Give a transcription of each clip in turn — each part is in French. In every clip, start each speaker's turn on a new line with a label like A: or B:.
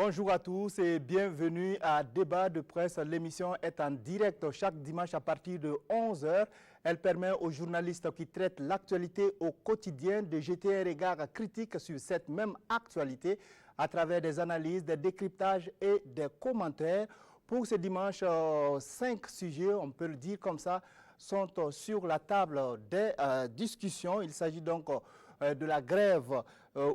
A: Bonjour à tous et bienvenue à Débat de presse. L'émission est en direct chaque dimanche à partir de 11 h. Elle permet aux journalistes qui traitent l'actualité au quotidien de jeter un regard critique sur cette même actualité à travers des analyses, des décryptages et des commentaires. Pour ce dimanche, 5 sujets, on peut le dire comme ça, sont sur la table des discussions. Il s'agit donc de la grève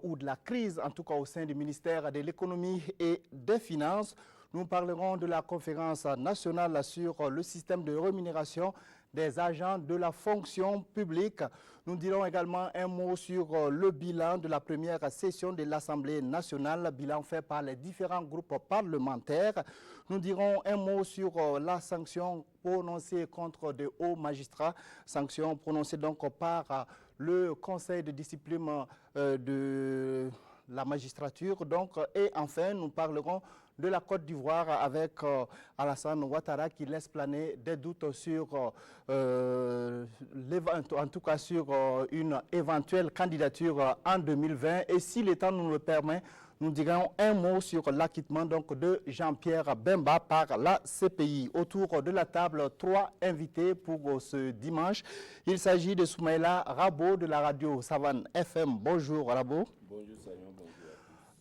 A: ou de la crise, en tout cas au sein du ministère de l'économie et des finances. Nous parlerons de la conférence nationale sur le système de rémunération des agents de la fonction publique. Nous dirons également un mot sur le bilan de la première session de l'Assemblée nationale, bilan fait par les différents groupes parlementaires. Nous dirons un mot sur la sanction prononcée contre de hauts magistrats, sanction prononcée donc par le Conseil de discipline de la magistrature. Et enfin, nous parlerons de la Côte d'Ivoire avec Alassane Ouattara qui laisse planer des doutes sur, en tout cas sur une éventuelle candidature en 2020. Et si le temps nous le permet, nous dirons un mot sur l'acquittement de Jean-Pierre Bemba par la CPI. Autour de la table, 3 invités pour ce dimanche. Il s'agit de Soumaïla Rabo de la radio Savane FM. Bonjour Rabo.
B: Bonjour Sayon, bonjour.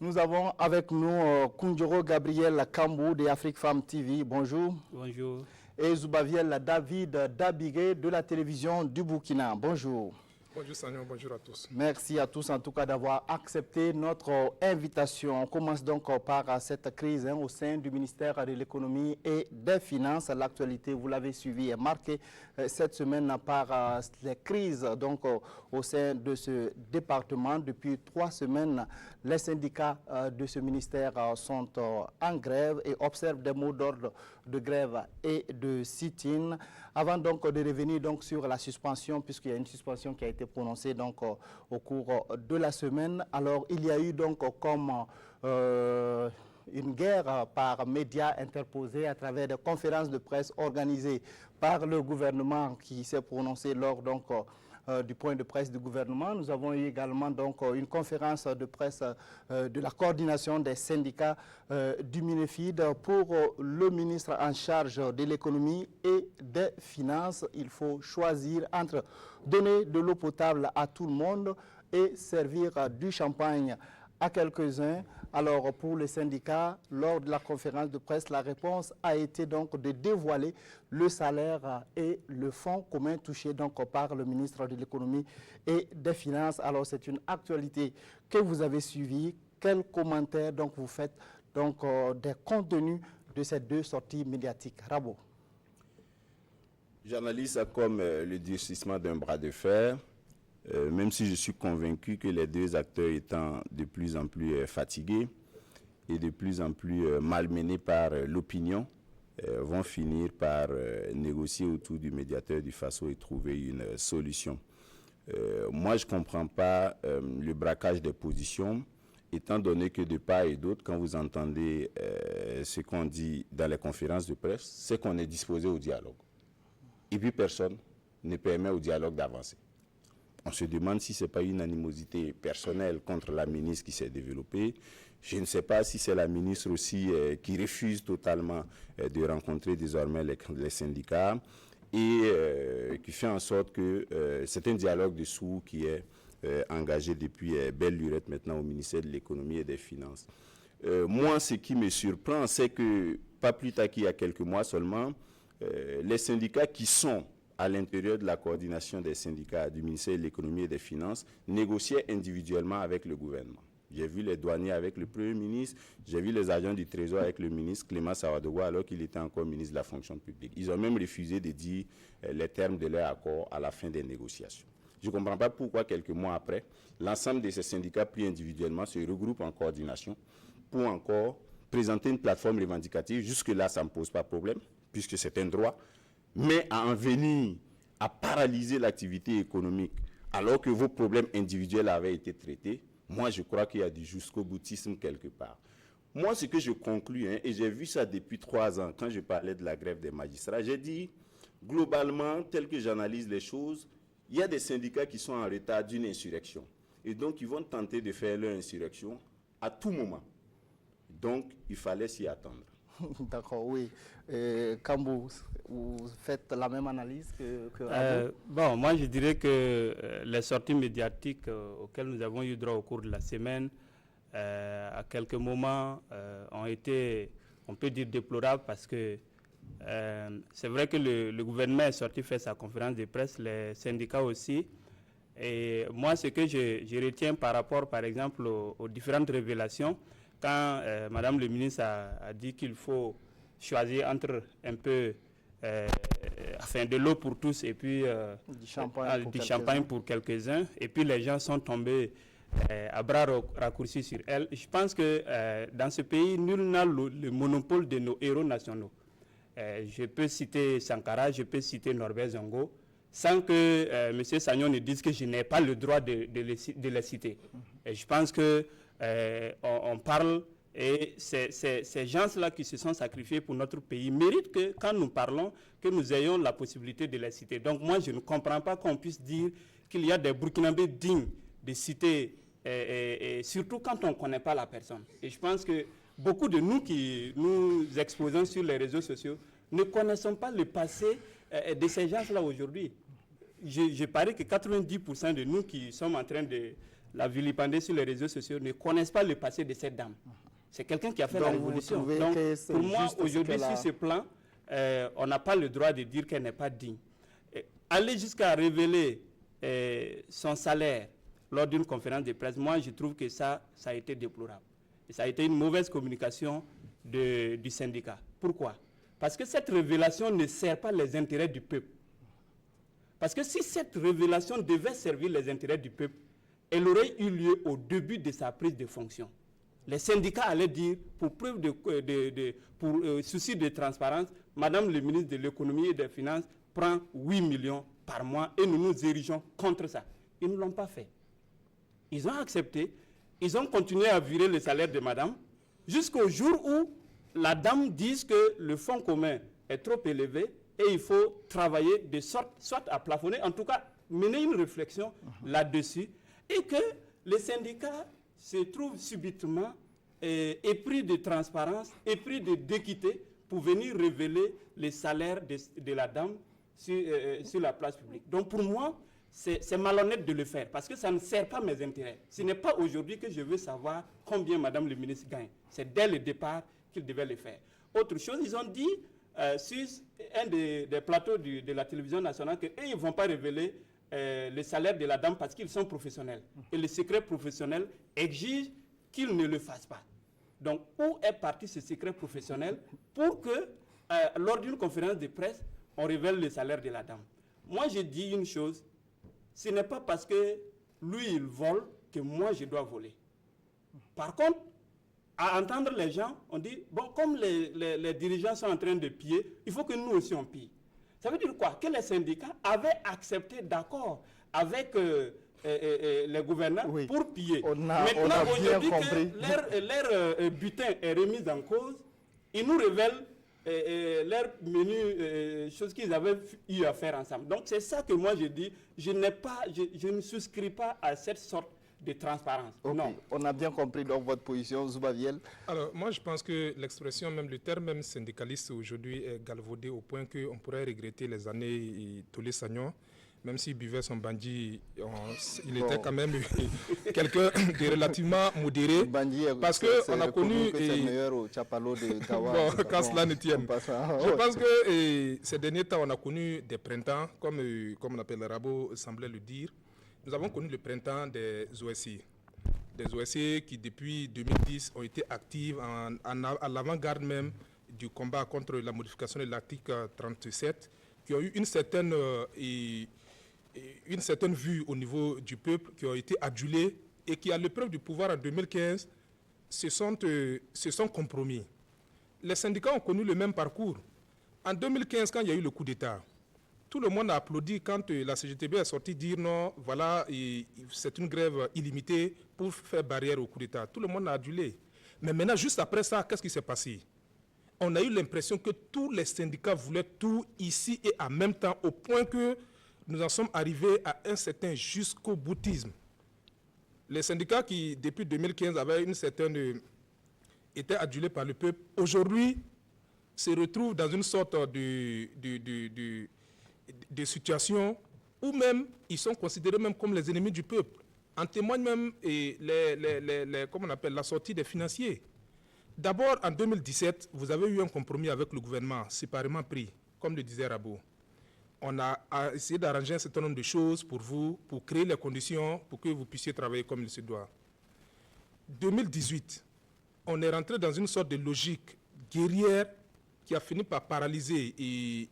A: Nous avons avec nous Koundjoro Gabriel Kambou de Afrique Femme TV. Bonjour.
C: Bonjour.
A: Et Zoubaviel David Dabigué de la télévision du Burkina. Bonjour.
D: Bonjour Sagnon, bonjour à tous.
A: Merci à tous en tout cas d'avoir accepté notre invitation. On commence donc par cette crise au sein du ministère de l'économie et des finances. L'actualité, vous l'avez suivi, est marquée cette semaine par les crises donc au sein de ce département. Depuis 3 semaines, les syndicats de ce ministère sont en grève et observent des mots d'ordre de grève et de sit-in. Avant donc de revenir donc sur la suspension, puisqu'il y a une suspension qui a été prononcée donc au cours de la semaine. Alors il y a eu donc comme une guerre par médias interposés à travers des conférences de presse organisées par le gouvernement qui s'est prononcé lors donc du point de presse du gouvernement. Nous avons eu également donc une conférence de presse de la coordination des syndicats du MINEFID pour le ministre en charge de l'économie et des finances. Il faut choisir entre donner de l'eau potable à tout le monde et servir du champagne à quelques-uns. Alors pour les syndicats, lors de la conférence de presse, la réponse a été donc de dévoiler le salaire et le fonds commun touché donc par le ministre de l'économie et des finances. Alors c'est une actualité que vous avez suivie. Quels commentaires donc vous faites donc des contenus de ces 2 sorties médiatiques? Rabo.
B: J'analyse ça comme le durcissement d'un bras de fer. Même si je suis convaincu que les 2 acteurs étant de plus en plus fatigués et de plus en plus malmenés par l'opinion, vont finir par négocier autour du médiateur du FASO et trouver une solution. Moi, je ne comprends pas le braquage des positions, étant donné que de part et d'autre, quand vous entendez ce qu'on dit dans les conférences de presse, c'est qu'on est disposé au dialogue. Et puis personne ne permet au dialogue d'avancer. On se demande si ce n'est pas une animosité personnelle contre la ministre qui s'est développée. Je ne sais pas si c'est la ministre aussi qui refuse totalement de rencontrer désormais les syndicats et qui fait en sorte que c'est un dialogue de sourds qui est engagé depuis belle lurette maintenant au ministère de l'économie et des finances. Moi, ce qui me surprend, c'est que pas plus tard qu'il y a quelques mois seulement, les syndicats qui sont à l'intérieur de la coordination des syndicats du ministère de l'économie et des finances, négociaient individuellement avec le gouvernement. J'ai vu les douaniers avec le Premier ministre, j'ai vu les agents du Trésor avec le ministre Clément Sawadogo alors qu'il était encore ministre de la fonction publique. Ils ont même refusé de dire les termes de leur accord à la fin des négociations. Je ne comprends pas pourquoi quelques mois après, l'ensemble de ces syndicats pris individuellement se regroupent en coordination pour encore présenter une plateforme revendicative. Jusque-là, ça ne me pose pas de problème, puisque c'est un droit. Mais à en venir à paralyser l'activité économique alors que vos problèmes individuels avaient été traités, moi, je crois qu'il y a du jusqu'au boutisme quelque part. Moi, ce que je conclus, et j'ai vu ça depuis 3 ans, quand je parlais de la grève des magistrats, j'ai dit, globalement, tel que j'analyse les choses, il y a des syndicats qui sont en retard d'une insurrection. Et donc, ils vont tenter de faire leur insurrection à tout moment. Donc, il fallait s'y attendre.
A: D'accord, oui. Kambou, vous faites la même analyse que
C: Bon, moi je dirais que les sorties médiatiques auxquelles nous avons eu droit au cours de la semaine, à quelques moments, ont été, on peut dire, déplorables parce que c'est vrai que le gouvernement est sorti faire sa conférence de presse, les syndicats aussi. Et moi, ce que je retiens par rapport, par exemple, aux différentes révélations, quand Madame le ministre a dit qu'il faut choisir entre un peu de l'eau pour tous et puis du champagne pour quelques-uns, et puis les gens sont tombés à bras raccourcis sur elle. Je pense que dans ce pays, nul n'a le monopole de nos héros nationaux. Je peux citer Sankara, je peux citer Norbert Zongo, sans que M. Sagnon ne dise que je n'ai pas le droit de les citer. Et je pense que on parle, et ces gens-là qui se sont sacrifiés pour notre pays méritent que, quand nous parlons, que nous ayons la possibilité de les citer. Donc moi, je ne comprends pas qu'on puisse dire qu'il y a des Burkinabés dignes de citer, et surtout quand on ne connaît pas la personne. Et je pense que beaucoup de nous qui nous exposons sur les réseaux sociaux ne connaissons pas le passé de ces gens-là aujourd'hui. Je parie que 90% de nous qui sommes en train de la vilipender sur les réseaux sociaux ne connaissent pas le passé de cette dame. C'est quelqu'un qui a fait la révolution. Donc, pour moi, aujourd'hui, sur ce plan, on n'a pas le droit de dire qu'elle n'est pas digne. Aller jusqu'à révéler son salaire lors d'une conférence de presse, moi, je trouve que ça a été déplorable. Et ça a été une mauvaise communication du syndicat. Pourquoi? Parce que cette révélation ne sert pas les intérêts du peuple. Parce que si cette révélation devait servir les intérêts du peuple, elle aurait eu lieu au début de sa prise de fonction. Les syndicats allaient dire, pour preuve souci de transparence, Madame le ministre de l'économie et des finances prend 8 millions par mois et nous nous érigeons contre ça. Ils ne l'ont pas fait. Ils ont accepté, ils ont continué à virer le salaire de Madame jusqu'au jour où la dame dise que le fonds commun est trop élevé et il faut travailler de sorte, soit à plafonner, en tout cas mener une réflexion là-dessus, et que les syndicats se trouvent subitement épris de transparence, épris d'équité pour venir révéler les salaires de la dame sur la place publique. Donc pour moi, c'est malhonnête de le faire parce que ça ne sert pas mes intérêts. Ce n'est pas aujourd'hui que je veux savoir combien Madame le ministre gagne. C'est dès le départ qu'il devait le faire. Autre chose, ils ont dit sur un des plateaux de la télévision nationale qu'ils ne vont pas révéler le salaire de la dame parce qu'ils sont professionnels. Et le secret professionnel exige qu'ils ne le fassent pas. Donc, où est parti ce secret professionnel pour que, lors d'une conférence de presse, on révèle le salaire de la dame? Moi, je dis une chose, ce n'est pas parce que lui, il vole que moi, je dois voler. Par contre, à entendre les gens, on dit, bon, comme les dirigeants sont en train de piller, il faut que nous aussi on pille. Ça veut dire quoi? Que les syndicats avaient accepté d'accord avec les gouvernants pour piller. Maintenant, aujourd'hui que leur butin est remis en cause, ils nous révèlent leur menu, choses qu'ils avaient eu à faire ensemble. Donc c'est ça que moi je dis, je ne souscris pas à cette sorte de transparence.
A: Okay. Non. On a bien compris donc votre position, Zoubaviel.
D: Alors moi je pense que l'expression, même le terme même syndicaliste aujourd'hui est galvaudé au point qu'on pourrait regretter les années Tolé Sagnon. Même s'il buvait son bandit, il était quand même quelqu'un de relativement modéré. Parce qu'on a connu... quand cela ne tienne. Je pense que ces derniers temps, on a connu des printemps, comme on appelle, Rabo semblait le dire. Nous avons connu le printemps des OSI. Des OSI qui, depuis 2010, ont été actives à l'avant-garde même du combat contre la modification de l'article 37, qui ont eu une certaine une certaine vue au niveau du peuple qui ont été adulés et qui, à l'épreuve du pouvoir en 2015, se sont compromis. Les syndicats ont connu le même parcours. En 2015, quand il y a eu le coup d'État, tout le monde a applaudi quand la CGTB est sortie dire non, voilà, c'est une grève illimitée pour faire barrière au coup d'État. Tout le monde a adulé. Mais maintenant, juste après ça, qu'est-ce qui s'est passé? On a eu l'impression que tous les syndicats voulaient tout ici et en même temps, au point que nous en sommes arrivés à un certain jusqu'au boutisme. Les syndicats qui, depuis 2015, avaient une certaine... étaient adulés par le peuple, aujourd'hui, se retrouvent dans une sorte de situation où même ils sont considérés même comme les ennemis du peuple. En témoigne même comment on appelle, la sortie des financiers. D'abord, en 2017, vous avez eu un compromis avec le gouvernement, séparément pris, comme le disait Rabo. On a essayé d'arranger un certain nombre de choses pour vous, pour créer les conditions pour que vous puissiez travailler comme il se doit. 2018, on est rentré dans une sorte de logique guerrière qui a fini par paralyser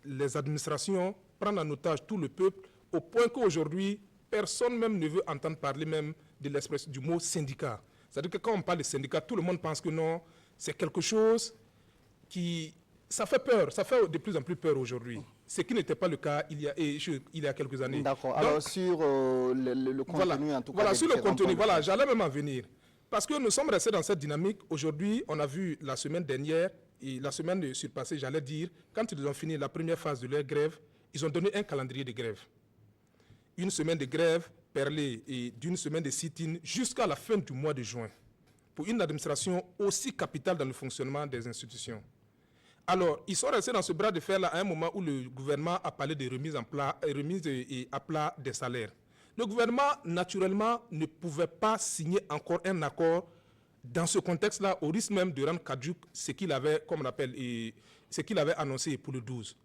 D: les administrations, prendre en otage tout le peuple, au point qu'aujourd'hui, personne même ne veut entendre parler même de l'expression du mot syndicat. C'est-à-dire que quand on parle de syndicat, tout le monde pense que non, c'est quelque chose qui... Ça fait peur, ça fait de plus en plus peur aujourd'hui. Ce qui n'était pas le cas il y a quelques années.
A: D'accord. Alors sur le contenu,
D: voilà,
A: en tout cas...
D: Voilà, sur le contenu, voilà, j'allais même en venir. Parce que nous sommes restés dans cette dynamique. Aujourd'hui, on a vu la semaine dernière, et la semaine surpassée, j'allais dire, quand ils ont fini la première phase de leur grève, ils ont donné un calendrier de grève. Une semaine de grève perlée et d'une semaine de sit-in jusqu'à la fin du mois de juin. Pour une administration aussi capitale dans le fonctionnement des institutions. Alors, ils sont restés dans ce bras de fer-là à un moment où le gouvernement a parlé de remise à plat des salaires. Le gouvernement, naturellement, ne pouvait pas signer encore un accord dans ce contexte-là, au risque même de rendre caduc ce qu'il avait, comme on appelle, ce qu'il avait annoncé pour le 12.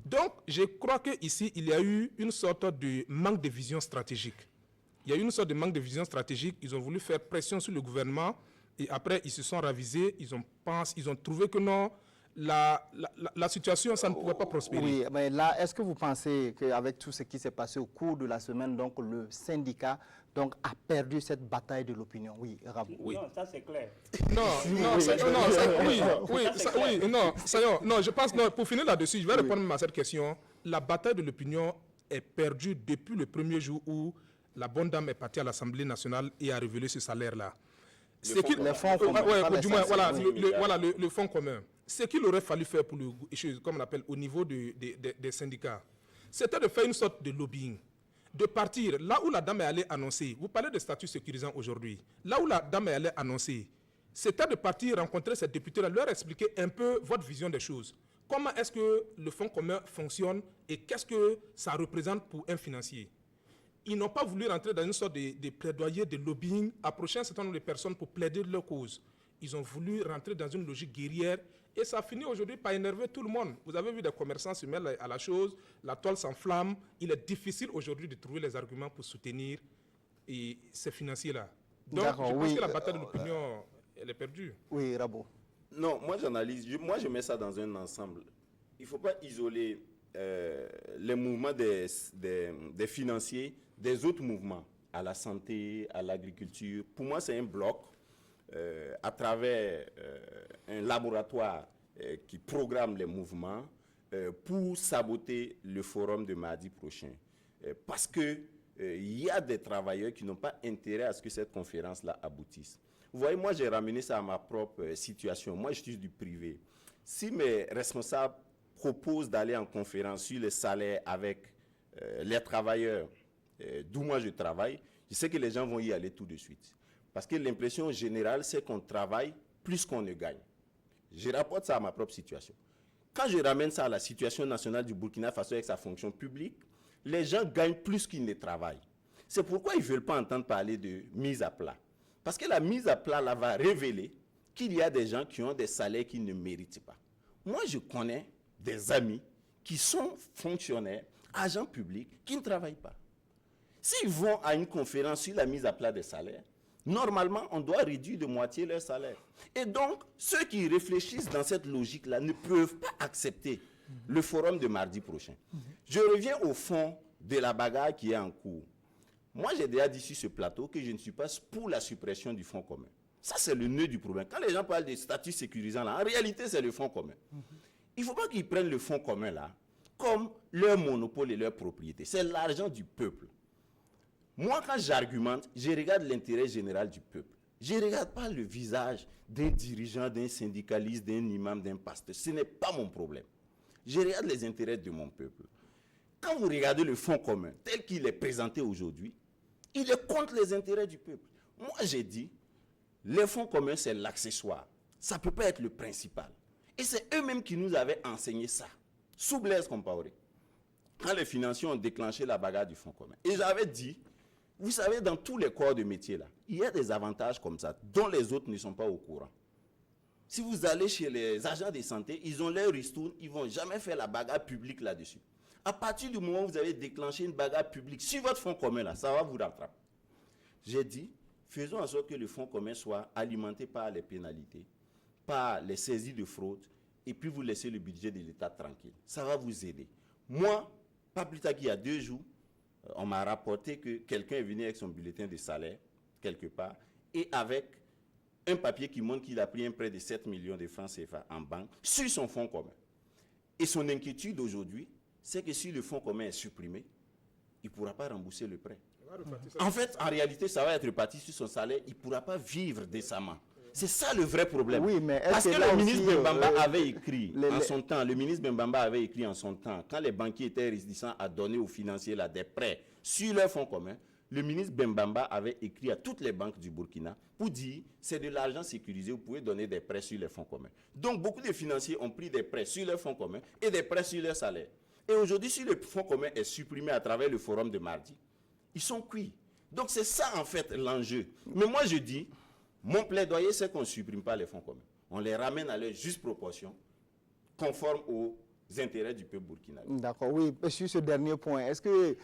D: Donc, je crois qu'ici, il y a eu une sorte de manque de vision stratégique. Il y a eu une sorte de manque de vision stratégique. Ils ont voulu faire pression sur le gouvernement et après, ils se sont ravisés. Ils ont trouvé que non, la situation, ça ne pouvait pas prospérer.
A: Oui, mais là, est-ce que vous pensez qu'avec tout ce qui s'est passé au cours de la semaine, donc le syndicat a perdu cette bataille de l'opinion? Oui, Rabou.
C: Oui. Non, ça c'est clair.
D: Non, je pense, non, pour finir là-dessus, je vais répondre à cette question. La bataille de l'opinion est perdue depuis le premier jour où la bonne dame est partie à l'Assemblée nationale et a révélé ce salaire-là.
A: Le fonds commun.
D: Le fonds commun. Ce qu'il aurait fallu faire pour comme on appelle, au niveau des syndicats, c'était de faire une sorte de lobbying. De partir là où la dame est allée annoncer. Vous parlez de statut sécurisant aujourd'hui. Là où la dame est allée annoncer, c'était de partir rencontrer ces députés-là, leur expliquer un peu votre vision des choses. Comment est-ce que le fonds commun fonctionne et qu'est-ce que ça représente pour un financier? Ils n'ont pas voulu rentrer dans une sorte de plaidoyer, de lobbying, approcher un certain nombre de personnes pour plaider leur cause. Ils ont voulu rentrer dans une logique guerrière et ça a fini aujourd'hui par énerver tout le monde. Vous avez vu des commerçants se mêler à la chose, la toile s'enflamme. Il est difficile aujourd'hui de trouver les arguments pour soutenir ces financiers-là. Donc, je pense que la bataille de l'opinion, elle est perdue.
A: Oui, Rabo.
B: Non, moi j'analyse, je mets ça dans un ensemble. Il ne faut pas isoler les mouvements des financiers des autres mouvements, à la santé, à l'agriculture. Pour moi, c'est un bloc à travers un laboratoire qui programme les mouvements pour saboter le forum de mardi prochain. Parce qu'il y a des travailleurs qui n'ont pas intérêt à ce que cette conférence-là aboutisse. Vous voyez, moi, j'ai ramené ça à ma propre situation. Moi, je suis du privé. Si mes responsables proposent d'aller en conférence sur les salaires avec les travailleurs d'où moi je travaille, je sais que les gens vont y aller tout de suite. Parce que l'impression générale, c'est qu'on travaille plus qu'on ne gagne. Je rapporte ça à ma propre situation. Quand je ramène ça à la situation nationale du Burkina Faso avec sa fonction publique, les gens gagnent plus qu'ils ne travaillent. C'est pourquoi ils ne veulent pas entendre parler de mise à plat. Parce que la mise à plat là, va révéler qu'il y a des gens qui ont des salaires qu'ils ne méritent pas. Moi, je connais des amis qui sont fonctionnaires, agents publics, qui ne travaillent pas. S'ils vont à une conférence sur la mise à plat des salaires, normalement, on doit réduire de moitié leur salaire. Et donc, ceux qui réfléchissent dans cette logique-là ne peuvent pas accepter le forum de mardi prochain. Je reviens au fond de la bagarre qui est en cours. Moi, j'ai déjà dit sur ce plateau que je ne suis pas pour la suppression du fonds commun. Ça, c'est le nœud du problème. Quand les gens parlent des statuts sécurisants, là, en réalité, c'est le fonds commun. Il ne faut pas qu'ils prennent le fonds commun, là, comme leur monopole et leur propriété. C'est l'argent du peuple. Moi, quand j'argumente, je regarde l'intérêt général du peuple. Je ne regarde pas le visage d'un dirigeant, d'un syndicaliste, d'un imam, d'un pasteur. Ce n'est pas mon problème. Je regarde les intérêts de mon peuple. Quand vous regardez le fonds commun tel qu'il est présenté aujourd'hui, il est contre les intérêts du peuple. Moi, j'ai dit, les fonds communs, c'est l'accessoire. Ça ne peut pas être le principal. Et c'est eux-mêmes qui nous avaient enseigné ça, sous Blaise Compaoré, quand les financiers ont déclenché la bagarre du fonds commun. Et j'avais dit, vous savez, dans tous les corps de métier, là, il y a des avantages comme ça, dont les autres ne sont pas au courant. Si vous allez chez les agents de santé, ils ont leur ristourne, ils ne vont jamais faire la bagarre publique là-dessus. À partir du moment où vous avez déclenché une bagarre publique sur votre fonds commun, là, ça va vous rattraper. J'ai dit, faisons en sorte que le fonds commun soit alimenté par les pénalités, par les saisies de fraude, et puis vous laissez le budget de l'État tranquille. Ça va vous aider. Moi, pas plus tard qu'il y a 2 jours, on m'a rapporté que quelqu'un est venu avec son bulletin de salaire, quelque part, et avec un papier qui montre qu'il a pris un prêt de 7 millions de francs CFA en banque sur son fonds commun. Et son inquiétude aujourd'hui, c'est que si le fonds commun est supprimé, il ne pourra pas rembourser le prêt. En fait, en réalité, ça va être réparti sur son salaire, il ne pourra pas vivre décemment. C'est ça le vrai problème.
A: Oui, mais
B: parce que le ministre Bembamba avait écrit en son temps, quand les banquiers étaient réticents à donner aux financiers là, des prêts sur leur fonds commun, le ministre Bembamba avait écrit à toutes les banques du Burkina pour dire c'est de l'argent sécurisé, vous pouvez donner des prêts sur les fonds communs. Donc beaucoup de financiers ont pris des prêts sur leurs fonds communs et des prêts sur leur salaire. Et aujourd'hui, si le fonds commun est supprimé à travers le forum de mardi, ils sont cuits. Donc c'est ça en fait l'enjeu. Mais moi je dis, mon plaidoyer c'est qu'on ne supprime pas les fonds communs. On les ramène à leur juste proportion, conforme aux intérêts du peuple burkinabé.
A: D'accord, oui. Sur ce dernier point, est-ce que,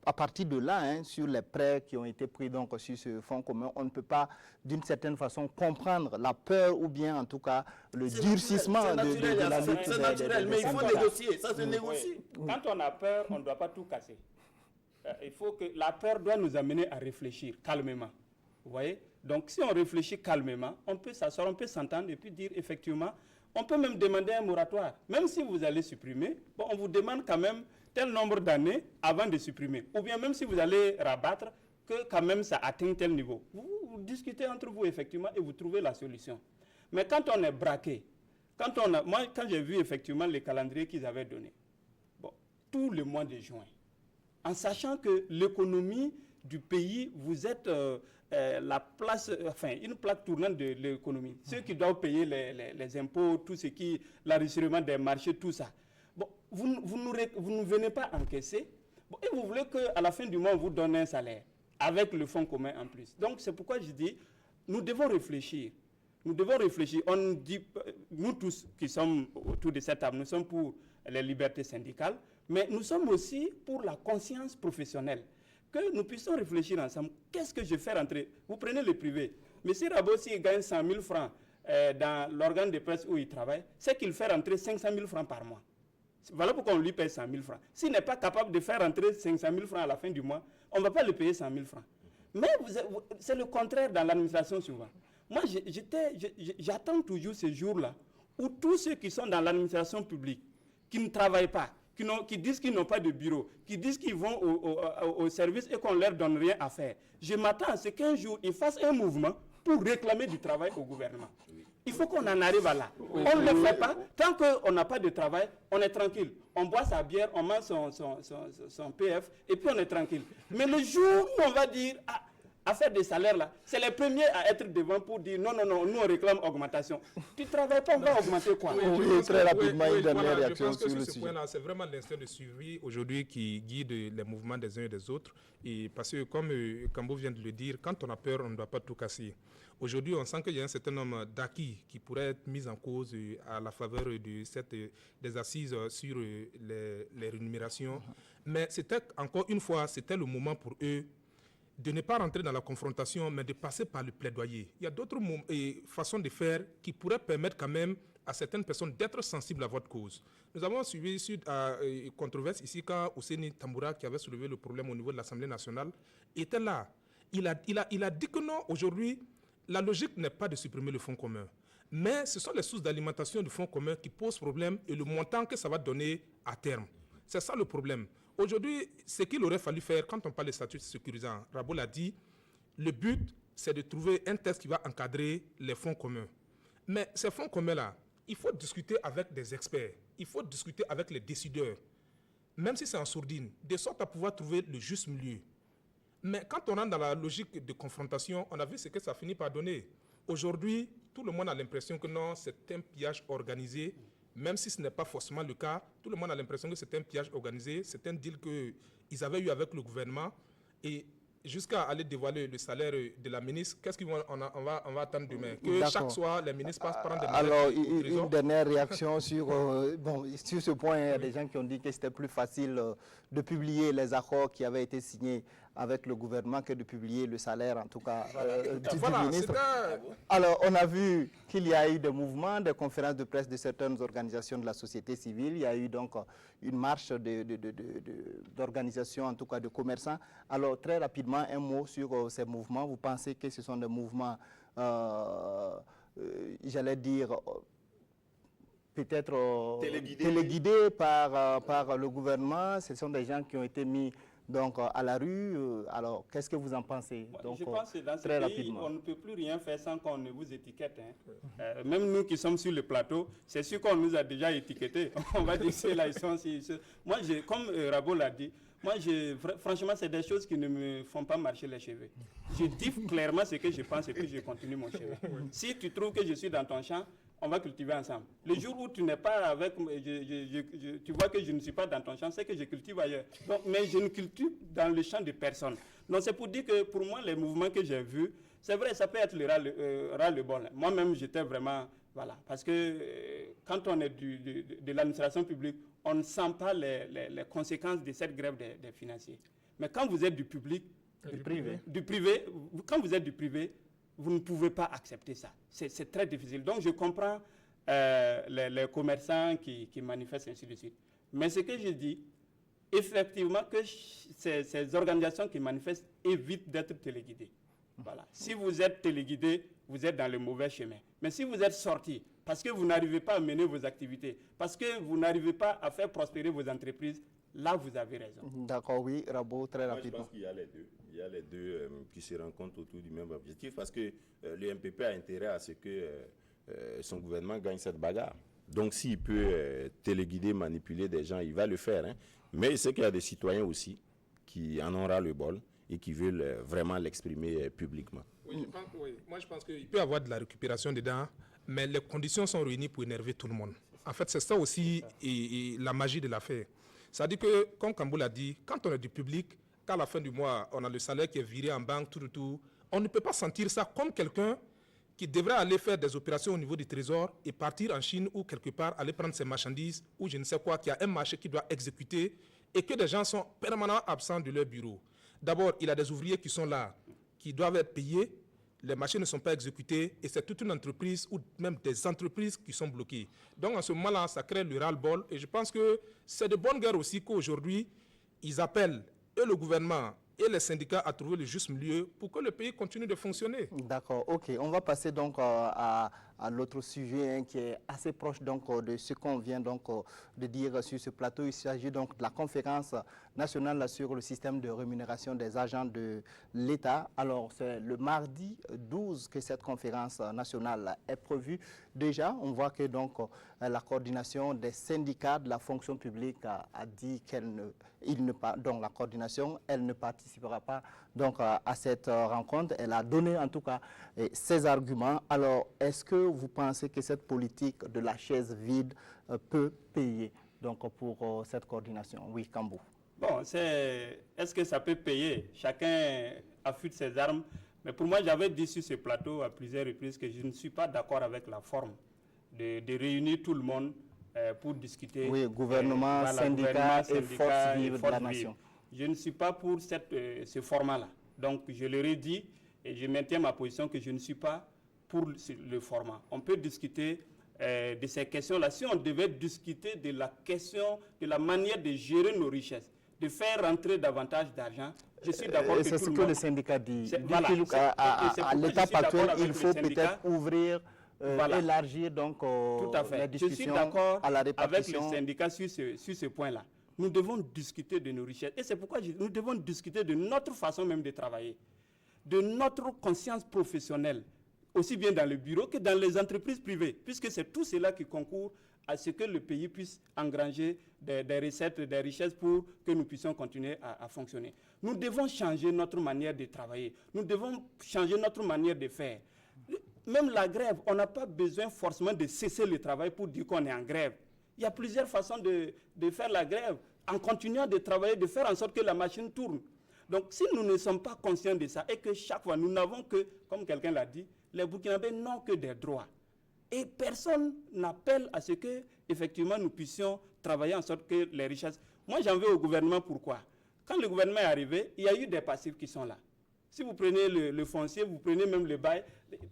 A: à partir de là, hein, sur les prêts qui ont été pris donc, sur ce fonds commun, on ne peut pas, d'une certaine façon, comprendre la peur ou bien, en tout cas, le durcissement de la lutte?
B: C'est naturel, mais il faut négocier, ça se négocie.
C: Quand on a peur, on ne doit pas tout casser. Il faut que la peur doit nous amener à réfléchir calmement. Vous voyez? Donc, si on réfléchit calmement, on peut s'asseoir, on peut s'entendre et puis dire, effectivement, on peut même demander un moratoire. Même si vous allez supprimer, bon, on vous demande quand même tel nombre d'années avant de supprimer. Ou bien même si vous allez rabattre, que quand même ça atteint tel niveau. Vous discutez entre vous, effectivement, et vous trouvez la solution. Mais quand on est braqué, moi, quand j'ai vu effectivement les calendriers qu'ils avaient donnés, bon, tout le mois de juin, en sachant que l'économie du pays, vous êtes la place, enfin, une plaque tournante de l'économie. Ceux qui doivent payer les impôts, tout ce qui, l'enrichissement des marchés, tout ça. Bon, vous ne venez pas encaisser, bon, et vous voulez qu'à la fin du mois, on vous donne un salaire, avec le fonds commun en plus. Donc, c'est pourquoi je dis, nous devons réfléchir. Nous devons réfléchir. On dit, nous tous qui sommes autour de cette table, nous sommes pour les libertés syndicales, mais nous sommes aussi pour la conscience professionnelle. Que nous puissions réfléchir ensemble. Qu'est-ce que je fais rentrer? Vous prenez le privé. M. Rabo, s'il gagne 100 000 francs dans l'organe de presse où il travaille, c'est qu'il fait rentrer 500 000 francs par mois. Voilà pourquoi on lui paye 100 000 francs. S'il n'est pas capable de faire rentrer 500 000 francs à la fin du mois, on ne va pas lui payer 100 000 francs. Mais c'est le contraire dans l'administration souvent. Moi, j'attends toujours ces jours-là où tous ceux qui sont dans l'administration publique, qui ne travaillent pas, qui disent qu'ils n'ont pas de bureau, qui disent qu'ils vont au service et qu'on ne leur donne rien à faire. Je m'attends à ce qu'un jour, ils fassent un mouvement pour réclamer du travail au gouvernement. Il faut qu'on en arrive à là. On ne le fait pas. Tant qu'on n'a pas de travail, on est tranquille. On boit sa bière, on mange son PF, et puis on est tranquille. Mais le jour où on va dire... à faire des salaires là, c'est les premiers à être devant pour dire non, nous on réclame augmentation. Tu ne travailles pas, on va augmenter quoi?
A: Oui, très rapidement, une dernière réaction
D: sur
A: le
D: ce
A: sujet.
D: point-là, c'est vraiment l'instinct de suivi aujourd'hui qui guide les mouvements des uns et des autres. Et parce que comme Kambo vient de le dire, quand on a peur, on ne doit pas tout casser. Aujourd'hui, on sent qu'il y a un certain nombre d'acquis qui pourraient être mis en cause à la faveur des assises sur les rémunérations. Mais c'était, encore une fois, c'était le moment pour eux de ne pas rentrer dans la confrontation, mais de passer par le plaidoyer. Il y a d'autres façons de faire qui pourraient permettre quand même à certaines personnes d'être sensibles à votre cause. Nous avons suivi suite à une controverse ici quand Ousseini Tamboura, qui avait soulevé le problème au niveau de l'Assemblée nationale, était là. Il a dit que non, aujourd'hui, la logique n'est pas de supprimer le fonds commun. Mais ce sont les sources d'alimentation du fonds commun qui posent problème et le montant que ça va donner à terme. C'est ça le problème. Aujourd'hui, ce qu'il aurait fallu faire, quand on parle de statut sécurisant, Rabo l'a dit, le but, c'est de trouver un texte qui va encadrer les fonds communs. Mais ces fonds communs-là, il faut discuter avec des experts, il faut discuter avec les décideurs, même si c'est en sourdine, de sorte à pouvoir trouver le juste milieu. Mais quand on rentre dans la logique de confrontation, on a vu ce que ça finit par donner. Aujourd'hui, tout le monde a l'impression que non, c'est un pillage organisé, même si ce n'est pas forcément le cas. Tout le monde a l'impression que c'est un pillage organisé, c'est un deal qu'ils avaient eu avec le gouvernement. Et jusqu'à aller dévoiler le salaire de la ministre, qu'est-ce qu'on va attendre demain? Que chaque soir, les ministres passent par des
A: Alors, une dernière réaction sur, sur ce point. Il y a des gens qui ont dit que c'était plus facile de publier les accords qui avaient été signés avec le gouvernement que de publier le salaire, en tout cas, du ministre. Alors, on a vu qu'il y a eu des mouvements, des conférences de presse de certaines organisations de la société civile. Il y a eu donc une marche d'organisations, en tout cas de commerçants. Alors, très rapidement, un mot sur ces mouvements. Vous pensez que ce sont des mouvements, j'allais dire, peut-être téléguidés par le gouvernement? Ce sont des gens qui ont été mis donc à la rue. Alors, qu'est-ce que vous en pensez? Donc,
C: je pense que dans ce
A: très
C: pays,
A: rapidement,
C: on ne peut plus rien faire sans qu'on ne vous étiquette. Même nous qui sommes sur le plateau, c'est sûr qu'on nous a déjà étiquetés. On va dire que là, ils sont... Moi, comme Rabo l'a dit, franchement, c'est des choses qui ne me font pas marcher les cheveux. Je dis clairement ce que je pense et puis je continue mon chemin. Si tu trouves que je suis dans ton champ, on va cultiver ensemble. Le jour où tu n'es pas avec moi, tu vois que je ne suis pas dans ton champ, c'est que je cultive ailleurs. Donc, mais je ne cultive dans le champ de personne. Donc c'est pour dire que pour moi, les mouvements que j'ai vus, c'est vrai, ça peut être le ras-le-bol. Moi-même, j'étais vraiment... Voilà, parce que quand on est de l'administration publique, on ne sent pas les conséquences de cette grève des financiers. Mais quand vous êtes du public, du privé, quand vous êtes du privé, vous ne pouvez pas accepter ça. C'est très difficile. Donc, je comprends les commerçants qui manifestent ainsi de suite. Mais ce que je dis, effectivement, que ces organisations qui manifestent évitent d'être téléguidées. Voilà. Si vous êtes téléguidé, vous êtes dans le mauvais chemin. Mais si vous êtes sorti, parce que vous n'arrivez pas à mener vos activités, parce que vous n'arrivez pas à faire prospérer vos entreprises, là, vous avez raison.
A: D'accord, oui, Rabo, très rapidement.
B: Je pense qu'il y a les deux. Il y a les deux qui se rencontrent autour du même objectif parce que le MPP a intérêt à ce que son gouvernement gagne cette bagarre. Donc, s'il peut téléguider, manipuler des gens, il va le faire. Hein. Mais il sait qu'il y a des citoyens aussi qui en ont ras le bol et qui veulent vraiment l'exprimer publiquement.
D: Oui, moi, je pense qu'il peut y avoir de la récupération dedans, mais les conditions sont réunies pour énerver tout le monde. En fait, c'est ça aussi et la magie de l'affaire. C'est-à-dire que, comme Kambo l'a dit, quand on est du public, qu'à la fin du mois, on a le salaire qui est viré en banque, tout, on ne peut pas sentir ça comme quelqu'un qui devrait aller faire des opérations au niveau du trésor et partir en Chine ou quelque part, aller prendre ses marchandises ou je ne sais quoi, qu'il y a un marché qui doit exécuter et que des gens sont permanemment absents de leur bureau. D'abord, il y a des ouvriers qui sont là, qui doivent être payés, les marchés ne sont pas exécutés et c'est toute une entreprise ou même des entreprises qui sont bloquées. Donc, en ce moment-là, ça crée le ras-le-bol et je pense que c'est de bonne guerre aussi qu'aujourd'hui, ils appellent et le gouvernement et les syndicats à trouver le juste milieu pour que le pays continue de fonctionner.
A: D'accord, ok. On va passer donc à l'autre sujet qui est assez proche donc de ce qu'on vient donc de dire sur ce plateau. Il s'agit donc de la conférence nationale sur le système de rémunération des agents de l'État. Alors, c'est le mardi 12 que cette conférence nationale est prévue. Déjà, on voit que donc la coordination des syndicats de la fonction publique a dit la coordination, elle ne participera pas donc à cette rencontre. Elle a donné en tout cas ses arguments. Alors, est-ce que vous pensez que cette politique de la chaise vide peut payer donc pour cette coordination? Oui, Kambou.
C: Bon, est-ce que ça peut payer? Chacun affûte ses armes. Mais pour moi, j'avais dit sur ce plateau à plusieurs reprises que je ne suis pas d'accord avec la forme de réunir tout le monde pour discuter.
A: Oui, gouvernement, syndicat et forces vives de la nation.
C: Je ne suis pas pour ce format-là. Donc, je leur ai dit, et je maintiens ma position, que je ne suis pas pour le format. On peut discuter de ces questions-là. Si on devait discuter de la question, de la manière de gérer nos richesses, de faire rentrer davantage d'argent, je suis d'accord.
A: C'est ce que le syndicat dit.
C: Voilà,
A: à l'étape actuelle, il faut peut-être ouvrir,
C: voilà,
A: élargir donc
C: tout à fait.
A: la discussion.
C: Je suis d'accord
A: à la
C: avec
A: répartition.
C: le syndicat sur ce point-là. Nous devons discuter de nos richesses. Et c'est pourquoi nous devons discuter de notre façon même de travailler, de notre conscience professionnelle, aussi bien dans le bureau que dans les entreprises privées, puisque c'est tout cela qui concourt à ce que le pays puisse engranger des recettes, des richesses pour que nous puissions continuer à fonctionner. Nous devons changer notre manière de travailler. Nous devons changer notre manière de faire. Même la grève, on n'a pas besoin forcément de cesser le travail pour dire qu'on est en grève. Il y a plusieurs façons de faire la grève, en continuant de travailler, de faire en sorte que la machine tourne. Donc, si nous ne sommes pas conscients de ça et que chaque fois, nous n'avons que, comme quelqu'un l'a dit, les Burkinabés n'ont que des droits. Et personne n'appelle à ce que, effectivement, nous puissions travailler en sorte que les richesses... Moi, j'en veux au gouvernement. Pourquoi? Quand le gouvernement est arrivé, il y a eu des passifs qui sont là. Si vous prenez le foncier, vous prenez même le bail,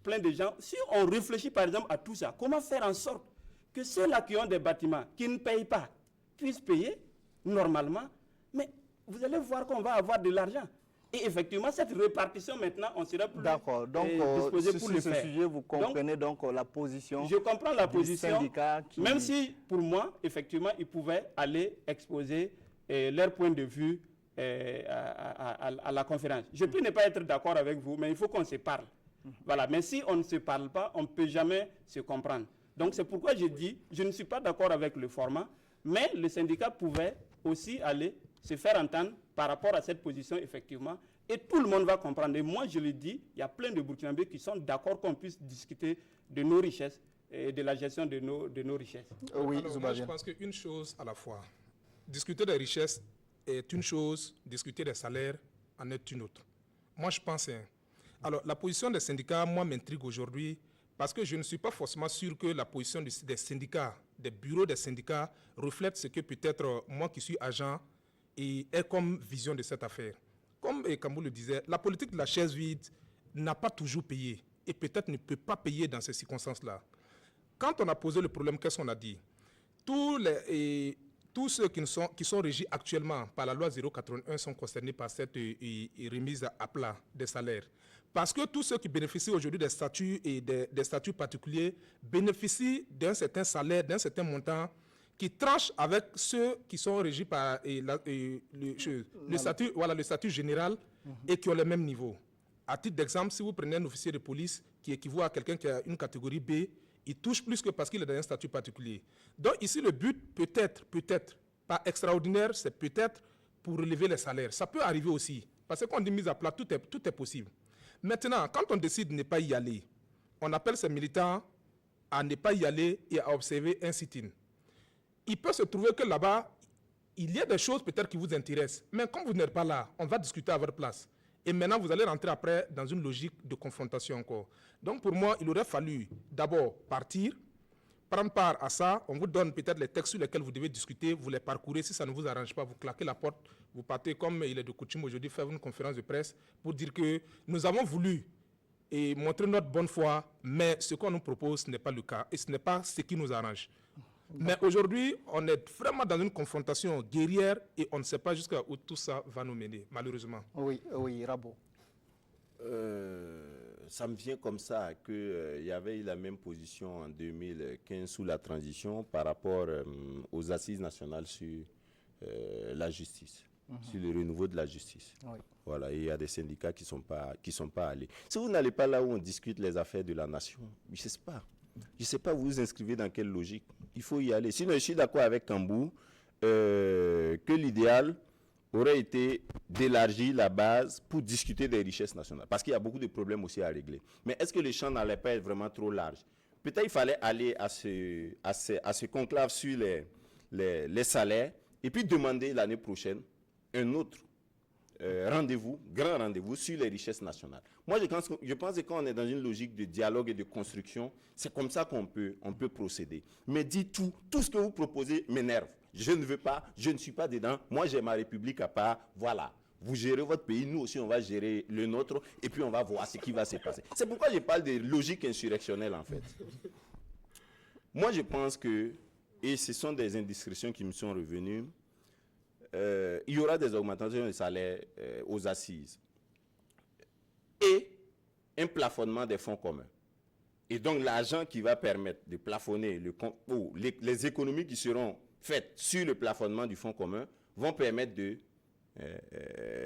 C: plein de gens. Si on réfléchit, par exemple, à tout ça, comment faire en sorte que ceux-là qui ont des bâtiments, qui ne payent pas, puissent payer normalement, mais vous allez voir qu'on va avoir de l'argent. Et effectivement, cette répartition, maintenant, on sera plus disposé pour le faire.
A: Sur ce sujet, vous comprenez donc la position.
C: Je comprends la position, même si, pour moi, effectivement, ils pouvaient aller exposer leur point de vue à la conférence. Je peux ne pas être d'accord avec vous, mais il faut qu'on se parle. Voilà. Mais si on ne se parle pas, on ne peut jamais se comprendre. Donc, c'est pourquoi je dis, je ne suis pas d'accord avec le format, mais le syndicat pouvait aussi aller se faire entendre par rapport à cette position, effectivement, et tout le monde va comprendre. Et moi, je le dis, il y a plein de Burkinabés qui sont d'accord qu'on puisse discuter de nos richesses et de la gestion de nos richesses.
A: Oui,
D: alors, moi, je pense qu'une chose à la fois. Discuter des richesses est une chose, discuter des salaires en est une autre. Moi, je pense... Alors, la position des syndicats, moi, m'intrigue aujourd'hui parce que je ne suis pas forcément sûr que la position des syndicats, des bureaux des syndicats, reflète ce que peut-être moi qui suis agent et est comme vision de cette affaire. Comme Kambou le disait, la politique de la chaise vide n'a pas toujours payé et peut-être ne peut pas payer dans ces circonstances-là. Quand on a posé le problème, qu'est-ce qu'on a dit? Tous ceux qui sont régis actuellement par la loi 081 sont concernés par cette remise à plat des salaires. Parce que tous ceux qui bénéficient aujourd'hui des statuts et des statuts particuliers bénéficient d'un certain salaire, d'un certain montant qui tranche avec ceux qui sont régis par le statut général et qui ont le même niveau. À titre d'exemple, si vous prenez un officier de police qui équivaut à quelqu'un qui a une catégorie B, il touche plus que parce qu'il est dans un statut particulier. Donc ici, le but peut-être, pas extraordinaire, c'est peut-être pour relever les salaires. Ça peut arriver aussi, parce qu'on dit mise à plat, tout est possible. Maintenant, quand on décide de ne pas y aller, on appelle ces militants à ne pas y aller et à observer un sit-in. Il peut se trouver que là-bas, il y a des choses peut-être qui vous intéressent, mais comme vous n'êtes pas là, on va discuter à votre place. Et maintenant, vous allez rentrer après dans une logique de confrontation encore. Donc pour moi, il aurait fallu d'abord partir, prendre part à ça. On vous donne peut-être les textes sur lesquels vous devez discuter, vous les parcourez. Si ça ne vous arrange pas, vous claquez la porte, vous partez comme il est de coutume aujourd'hui, faire une conférence de presse pour dire que nous avons voulu et montrer notre bonne foi, mais ce qu'on nous propose, ce n'est pas le cas et ce n'est pas ce qui nous arrange. Mais aujourd'hui, on est vraiment dans une confrontation guerrière et on ne sait pas jusqu'à où tout ça va nous mener, malheureusement.
A: Oui, Rabo.
B: Ça me vient comme ça qu'il y avait eu la même position en 2015 sous la transition par rapport aux assises nationales sur la justice, sur le renouveau de la justice. Oui. Voilà, il y a des syndicats qui sont pas allés. Si vous n'allez pas là où on discute les affaires de la nation, je ne sais pas, vous vous inscrivez dans quelle logique. Il faut y aller. Sinon, je suis d'accord avec Kambou que l'idéal aurait été d'élargir la base pour discuter des richesses nationales. Parce qu'il y a beaucoup de problèmes aussi à régler. Mais est-ce que le champ n'allait pas être vraiment trop large? Peut-être il fallait aller à ce conclave sur les salaires et puis demander l'année prochaine un autre grand rendez-vous sur les richesses nationales. Moi, je pense que quand on est dans une logique de dialogue et de construction, c'est comme ça qu'on peut procéder. Mais dites tout ce que vous proposez m'énerve. Je ne veux pas, je ne suis pas dedans. Moi, j'ai ma République à part. Voilà. Vous gérez votre pays, nous aussi on va gérer le nôtre et puis on va voir ce qui va se passer. C'est pourquoi je parle de logique insurrectionnelle en fait. Moi je pense que, et ce sont des indiscrétions qui me sont revenues, il y aura des augmentations de salaire aux assises et un plafonnement des fonds communs. Et donc l'argent qui va permettre de plafonner les économies qui seront faites sur le plafonnement du fonds commun vont permettre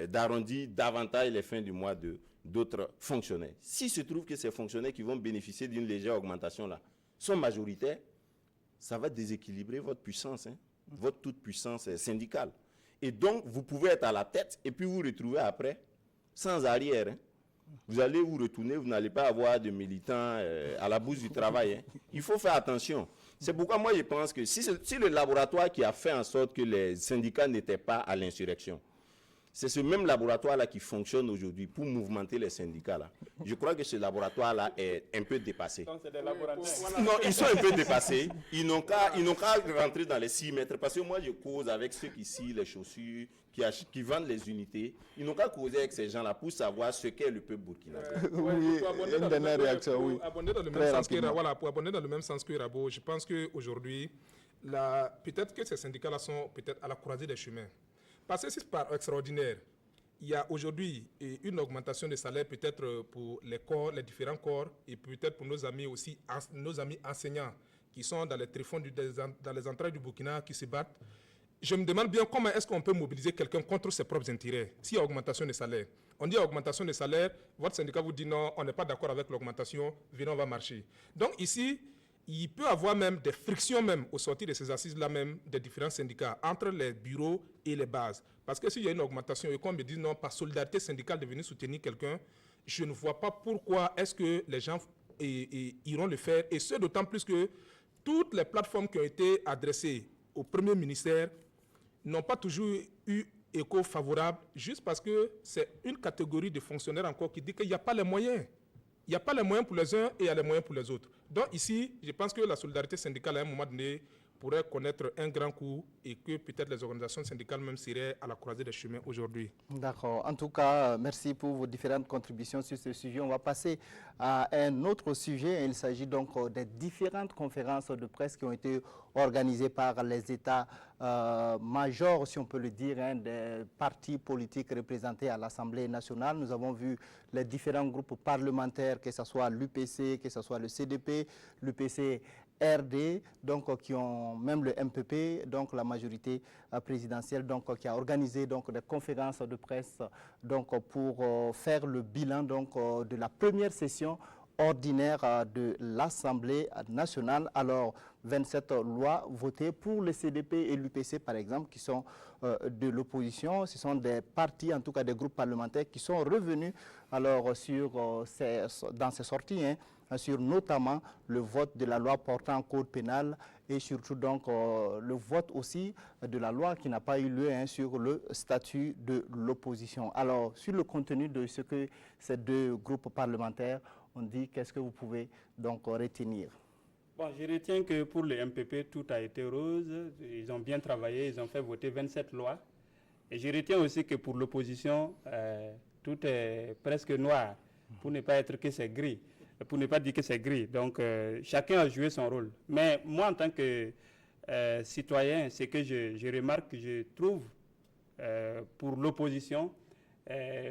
B: d'arrondir davantage les fins du mois d'autres fonctionnaires. S'il se trouve que ces fonctionnaires qui vont bénéficier d'une légère augmentation là sont majoritaires, ça va déséquilibrer votre puissance, votre toute puissance syndicale. Et donc, vous pouvez être à la tête et puis vous retrouver après sans arrière. Vous allez vous retourner, vous n'allez pas avoir de militants à la bourse du travail. Il faut faire attention. C'est pourquoi moi je pense que si le laboratoire qui a fait en sorte que les syndicats n'étaient pas à l'insurrection, c'est ce même laboratoire-là qui fonctionne aujourd'hui pour mouvementer les syndicats-là. Je crois que ce laboratoire-là est un peu dépassé.
C: Donc c'est des laboratoires.
B: Non, ils sont un peu dépassés. Ils n'ont qu'à rentrer dans les 6 mètres. Parce que moi, je cause avec ceux qui scient les chaussures, qui vendent les unités. Ils n'ont qu'à causer avec ces gens-là pour savoir ce qu'est le peuple burkinabé.
A: Oui, une dernière réaction, oui.
D: Pour abonder dans le même sens que Rabo, je pense qu'aujourd'hui, peut-être que ces syndicats-là sont peut-être à la croisée des chemins. Parce que c'est par extraordinaire. Il y a aujourd'hui une augmentation des salaires peut-être pour les corps, les différents corps, et peut-être pour nos amis aussi, nos amis enseignants qui sont dans les tréfonds, dans les entrailles du Burkina, qui se battent. Je me demande bien comment est-ce qu'on peut mobiliser quelqu'un contre ses propres intérêts s'il y a augmentation des salaires. On dit augmentation des salaires, votre syndicat vous dit non, on n'est pas d'accord avec l'augmentation, venez, on va marcher. Donc ici, il peut y avoir même des frictions même au sortir de ces assises-là même des différents syndicats entre les bureaux et les bases. Parce que s'il y a une augmentation et qu'on me dit non, par solidarité syndicale de venir soutenir quelqu'un, je ne vois pas pourquoi est-ce que les gens iront le faire. Et ce, d'autant plus que toutes les plateformes qui ont été adressées au premier ministère n'ont pas toujours eu écho favorable, juste parce que c'est une catégorie de fonctionnaires encore qui dit qu'il n'y a pas les moyens. Il n'y a pas les moyens pour les uns et il y a les moyens pour les autres. Donc ici, je pense que la solidarité syndicale, à un moment donné, pourrait connaître un grand coup et que peut-être les organisations syndicales même seraient à la croisée des chemins aujourd'hui.
A: D'accord. En tout cas, merci pour vos différentes contributions sur ce sujet. On va passer à un autre sujet. Il s'agit donc des différentes conférences de presse qui ont été organisées par les États majors, si on peut le dire, des partis politiques représentés à l'Assemblée nationale. Nous avons vu les différents groupes parlementaires, que ce soit l'UPC, que ce soit le CDP, l'UPC RD, donc qui ont même le MPP, donc la majorité présidentielle, donc qui a organisé donc des conférences de presse donc pour faire le bilan donc de la première session ordinaire de l'Assemblée nationale. Alors 27 lois votées pour le CDP et l'UPC par exemple qui sont de l'opposition. Ce sont des partis, en tout cas des groupes parlementaires qui sont revenus alors dans ces sorties, sur notamment le vote de la loi portant code pénal et surtout donc le vote aussi de la loi qui n'a pas eu lieu sur le statut de l'opposition. Alors sur le contenu de ce que ces deux groupes parlementaires ont dit, qu'est-ce que vous pouvez donc retenir?
C: Bon, je retiens que pour le MPP, tout a été rose. Ils ont bien travaillé, ils ont fait voter 27 lois. Et je retiens aussi que pour l'opposition, tout est presque noir, pour ne pas être que c'est gris. Pour ne pas dire que c'est gris. Donc, chacun a joué son rôle. Mais moi, en tant que citoyen, ce que je remarque, je trouve, pour l'opposition,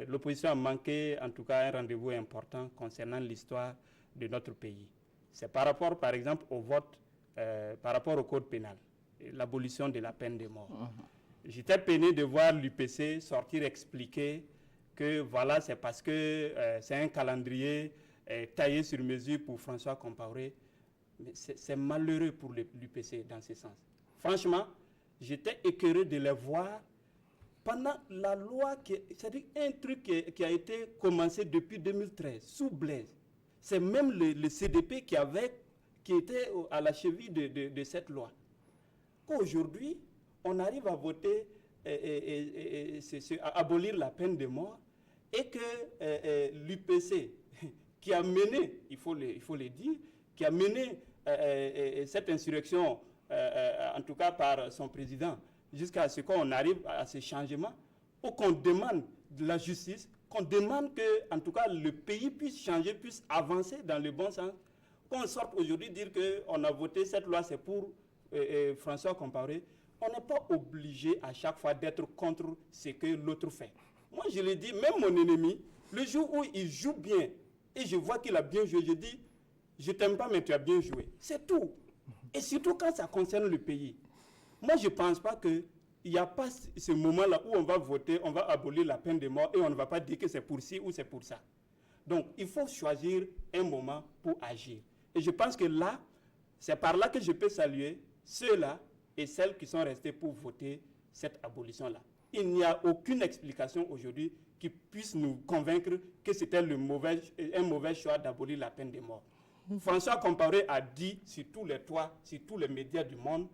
C: l'opposition a manqué, en tout cas, un rendez-vous important concernant l'histoire de notre pays. C'est par rapport, par exemple, au vote, par rapport au code pénal, l'abolition de la peine de mort. J'étais peiné de voir l'UPC sortir expliquer que, voilà, c'est parce que c'est un calendrier taillé sur mesure pour François Compaoré. Mais c'est malheureux pour l'UPC dans ce sens. Franchement, j'étais écœuré de les voir pendant la loi, c'est-à-dire un truc qui a été commencé depuis 2013, sous Blaise. C'est même le CDP qui était à la cheville de cette loi. Qu'aujourd'hui, on arrive à voter, à abolir la peine de mort, et que l'UPC, qui a mené, il faut le dire, qui a mené cette insurrection, en tout cas par son président, jusqu'à ce qu'on arrive à ce changement, où qu'on demande de la justice, qu'on demande que, en tout cas, le pays puisse changer, puisse avancer dans le bon sens. Qu'on sorte aujourd'hui dire qu'on a voté cette loi, c'est pour François Compaoré. On n'est pas obligé à chaque fois d'être contre ce que l'autre fait. Moi, je le dis, même mon ennemi, le jour où il joue bien, et je vois qu'il a bien joué, je dis, je t'aime pas, mais tu as bien joué. C'est tout. Et surtout quand ça concerne le pays. Moi, je ne pense pas qu'il n'y a pas ce moment-là où on va voter, on va abolir la peine de mort et on ne va pas dire que c'est pour ci ou c'est pour ça. Donc, il faut choisir un moment pour agir. Et je pense que là, c'est par là que je peux saluer ceux-là et celles qui sont restés pour voter cette abolition-là. Il n'y a aucune explication aujourd'hui qui puisse nous convaincre que c'était un mauvais choix d'abolir la peine de mort. François Compaoré a dit sur tous les toits, sur tous les médias du monde,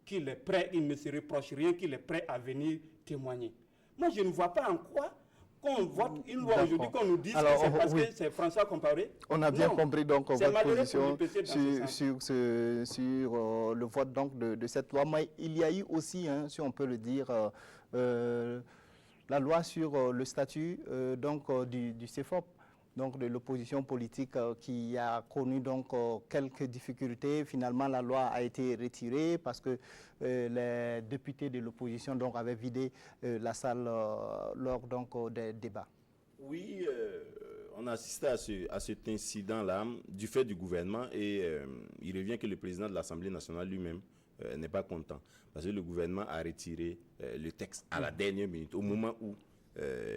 C: qu'il est prêt, il ne se reproche rien, qu'il est prêt à venir témoigner. Moi, je ne vois pas en quoi qu'on vote une loi aujourd'hui, qu'on nous dise que c'est parce que c'est François Compaoré.
A: On a bien compris donc votre position sur le vote donc, de cette loi. Mais il y a eu aussi, hein, si on peut le dire, la loi sur le statut du CEFOP, donc de l'opposition politique qui a connu donc quelques difficultés. Finalement, la loi a été retirée parce que les députés de l'opposition donc avaient vidé la salle lors donc des débats.
B: Oui, on a assisté à cet incident-là du fait du gouvernement et il revient que le président de l'Assemblée nationale lui-même n'est pas content parce que le gouvernement a retiré le texte à la dernière minute, au moment où